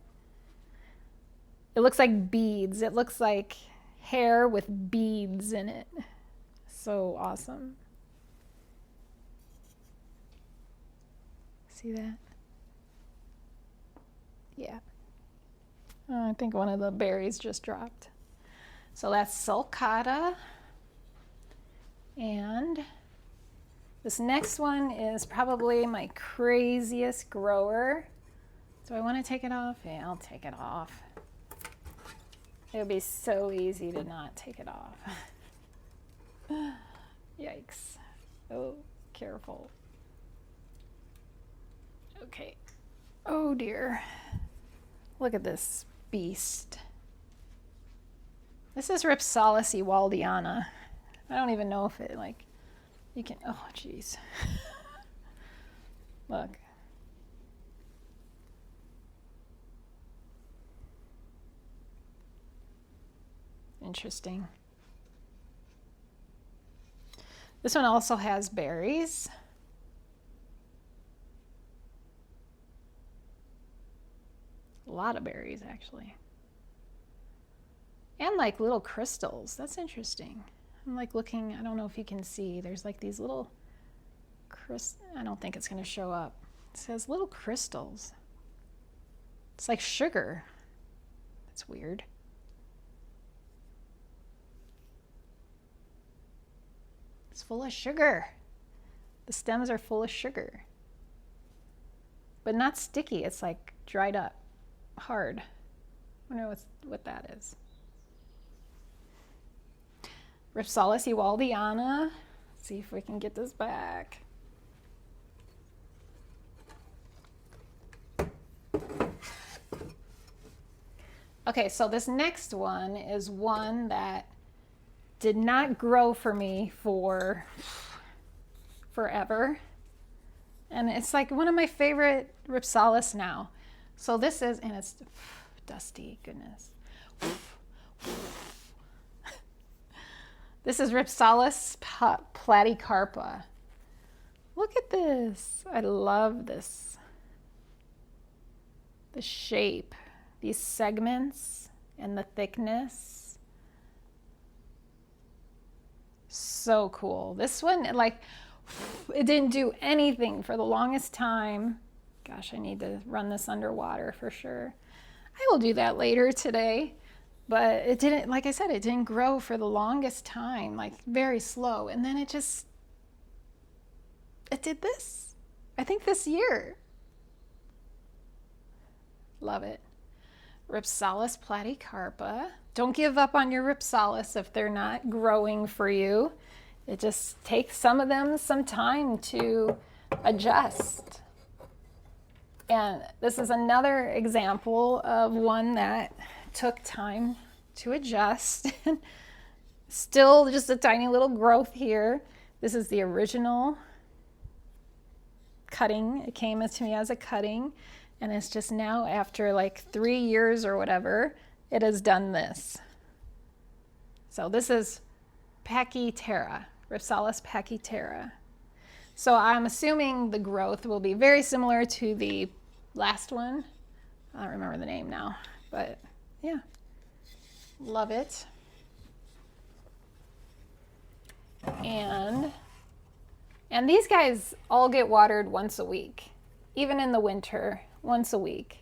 It looks like beads. It looks like hair with beads in it. So awesome. See that? Yeah. Oh, I think one of the berries just dropped. So that's sulcata. And this next one is probably my craziest grower. Do I want to take it off? Yeah, I'll take it off. It would be so easy to not take it off. Yikes. Oh, careful. Okay. Oh dear. Look at this beast. This is Rhipsalis ewaldiana. I don't even know if it, like, you can, oh geez. Look. Interesting. This one also has berries. A lot of berries, actually. And like little crystals. That's interesting. I'm like looking, I don't know if you can see, there's like these little I don't think it's going to show up. It says little crystals. It's like sugar. That's weird. It's full of sugar. The stems are full of sugar. But not sticky, it's like dried up, hard. I wonder what that is. Rhipsalis ewaldiana. Let's see if we can get this back. Okay, so this next one is one that did not grow for me for forever. And it's like one of my favorite Rhipsalis now. So this is, and it's dusty, goodness. This is Rhipsalis platycarpa. Look at this. I love this. The shape, these segments, and the thickness. So cool. This one, like, it didn't do anything for the longest time. Gosh, I need to run this underwater for sure. I will do that later today. But it didn't, like I said, it didn't grow for the longest time, like very slow. And then it did this, I think this year. Love it. Rhipsalis platycarpa. Don't give up on your Rhipsalis if they're not growing for you. It just takes some of them some time to adjust. And this is another example of one that took time to adjust. Still just a tiny little growth here. This is the original cutting. It came to me as a cutting, and it's just now after like 3 years or whatever, it has done this. So this is Pachyptera, Rhipsalis Pachyptera. So I'm assuming the growth will be very similar to the last one. I don't remember the name now, but yeah, love it. And these guys all get watered once a week. even in the winter, once a week.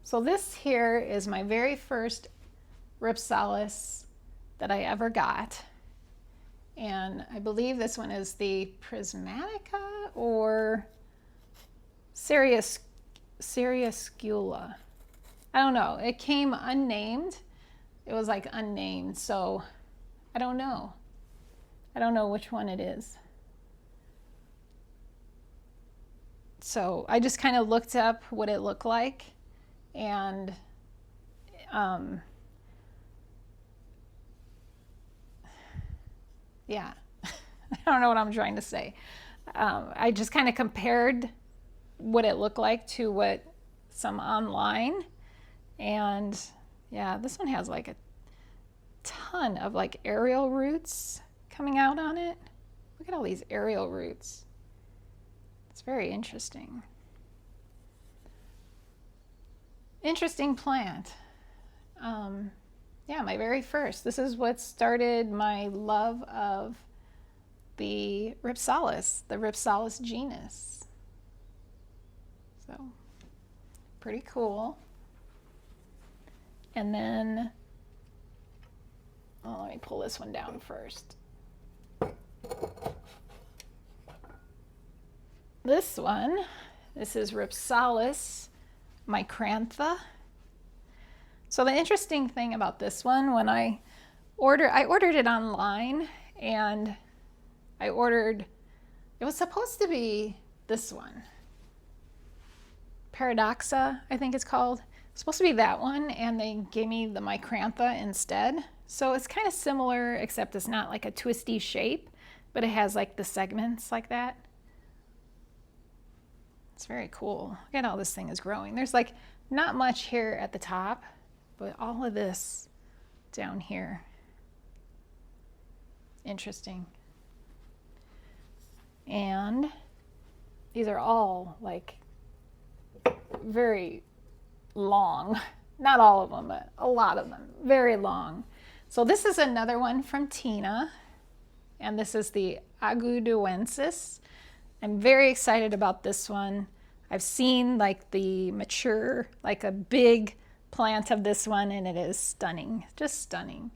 So this here is my very first Rhipsalis that I ever got. And I believe this one is the Prismatica or Serioscula. I don't know. It came unnamed. It was like unnamed, so I don't know. I don't know which one it is. So I just kind of looked up what it looked like, and yeah, I don't know what I'm trying to say. I just kind of compared what it looked like to what some online, and yeah, this one has like a ton of like aerial roots coming out on it. Look at all these aerial roots. It's very interesting. Interesting plant. Yeah, my very first. This is what started my love of the Rhipsalis genus. So, pretty cool. And then, let me pull this one down first. This is Rhipsalis micrantha. So the interesting thing about this one, when I ordered it online, and it was supposed to be this one. Paradoxa, I think it's called. It's supposed to be that one, and they gave me the micrantha instead. So it's kind of similar, except it's not like a twisty shape, but it has like the segments like that. It's very cool. Look at how this thing is growing. There's like not much here at the top, but all of this down here. Interesting. And these are all like very long. Not all of them, but a lot of them. Very long. So this is another one from Tina, and this is the aguduensis. I'm very excited about this one. I've seen like the mature, like a big plant of this one, and it is stunning, just stunning.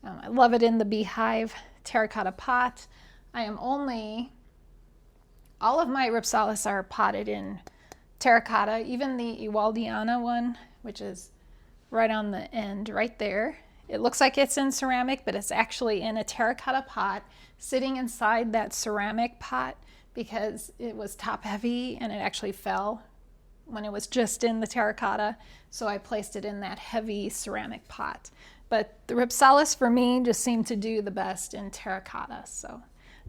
I love it in the beehive terracotta pot. All of my Rhipsalis are potted in terracotta, even the Ewaldiana one, which is right on the end, right there. It looks like it's in ceramic, but it's actually in a terracotta pot, sitting inside that ceramic pot because it was top heavy and it actually fell when it was just in the terracotta. So I placed it in that heavy ceramic pot. But the Rhipsalis for me just seemed to do the best in terracotta. So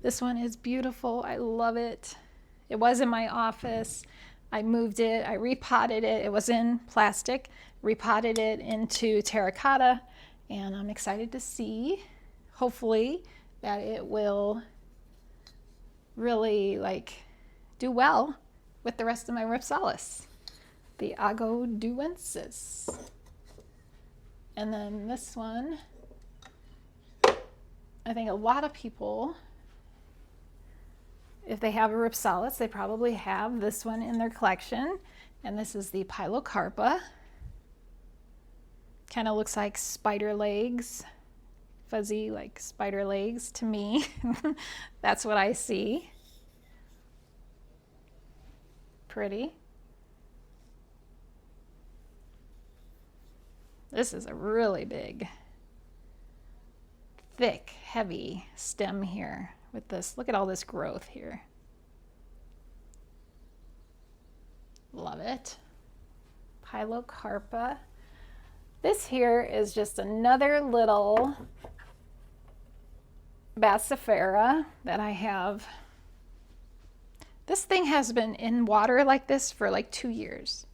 this one is beautiful. I love it. It was in my office. I moved it, I repotted it. It was in plastic, repotted it into terracotta, and I'm excited to see, hopefully, that it will really like do well with the rest of my Rhipsalis, the aguduensis. And then this one, I think a lot of people, if they have a Rhipsalis, they probably have this one in their collection. And this is the Pilocarpa. Kind of looks like spider legs, fuzzy like spider legs to me. That's what I see. Pretty. This is a really big, thick, heavy stem here with this. Look at all this growth here. Love it. Pilocarpa. This here is just another little Bassifera that I have. This thing has been in water like this for like 2 years.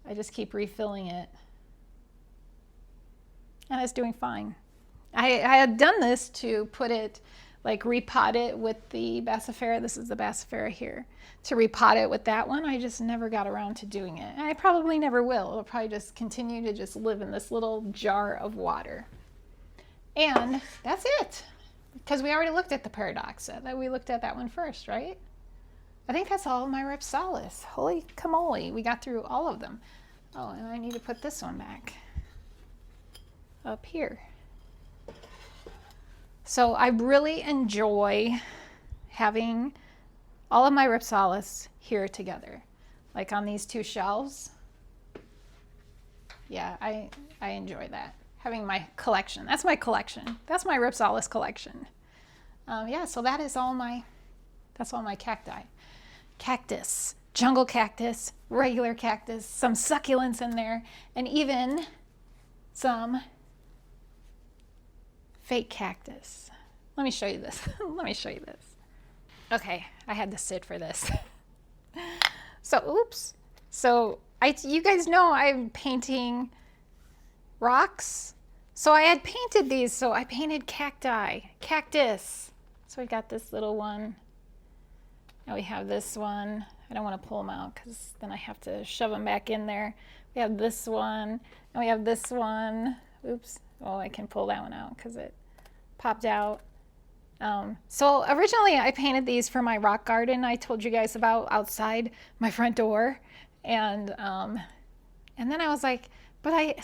I just keep refilling it. And it's doing fine. I had done this to put it, like repot it with the Bassifera. This is the Bassifera here. To repot it with that one, I just never got around to doing it. And I probably never will. It'll probably just continue to just live in this little jar of water. And that's it. because we already looked at the Paradoxa. That we looked at that one first, right? I think that's all of my Rhipsalis. Holy camole, we got through all of them. Oh, and I need to put this one back up here. So I really enjoy having all of my Rhipsalis here together, like on these two shelves. Yeah, I enjoy that. Having my collection. That's my collection. That's my Rhipsalis collection. Yeah, so that's all my cacti. Cactus, jungle cactus, regular cactus, some succulents in there, and even some fake cactus. Let me show you this. Let me show you this. Okay, I had to sit for this. So, oops. So, you guys know I'm painting rocks. So I had painted these, so I painted cacti, cactus. So we got this little one. Now we have this one. I don't want to pull them out because then I have to shove them back in there. We have this one, and we have this one. Oops. Oh, I can pull that one out because it popped out. So originally I painted these for my rock garden I told you guys about outside my front door. And then I was like, but I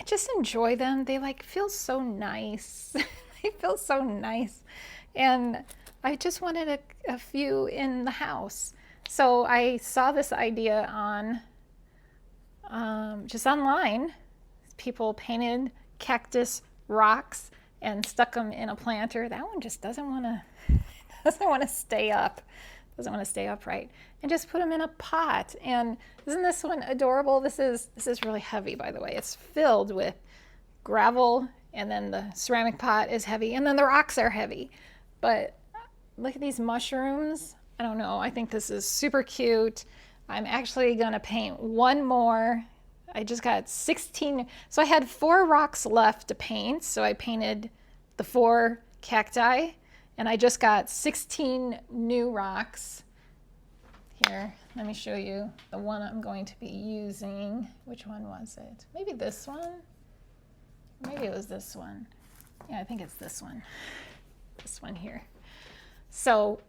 just enjoy them. They like feel so nice. They feel so nice. And I just wanted a few in the house. So I saw this idea on just online. People painted cactus rocks and stuck them in a planter. That one just doesn't want to stay up. Doesn't want to stay upright. And just put them in a pot. And isn't this one adorable? This is really heavy, by the way. It's filled with gravel, and then the ceramic pot is heavy, and then the rocks are heavy. But look at these mushrooms. I don't know. I think this is super cute. I'm actually going to paint one more. I just got 16. So I had 4 rocks left to paint. So I painted the 4 cacti, and I just got 16 new rocks. Here, let me show you the one I'm going to be using. Which one was it? Maybe this one? Maybe it was this one. Yeah, I think it's this one. This one here. So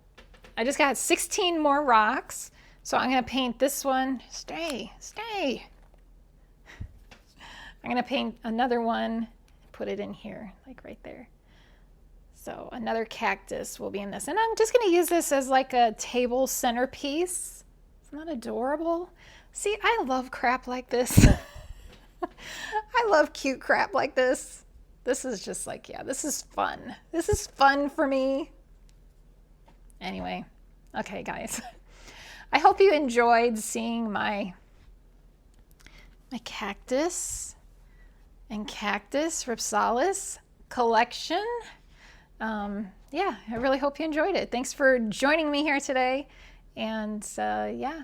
I just got 16 more rocks. So I'm going to paint this one. Stay. I'm going to paint another one, put it in here, like right there. So another cactus will be in this. And I'm just going to use this as like a table centerpiece. Isn't that adorable? See, I love crap like this. I love cute crap like this. This is just like, yeah, this is fun. This is fun for me. Anyway, okay, guys. I hope you enjoyed seeing my cactus and cactus Rhipsalis collection. Yeah, I really hope you enjoyed it. Thanks for joining me here today. And yeah,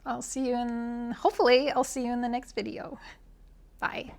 hopefully I'll see you in the next video. Bye.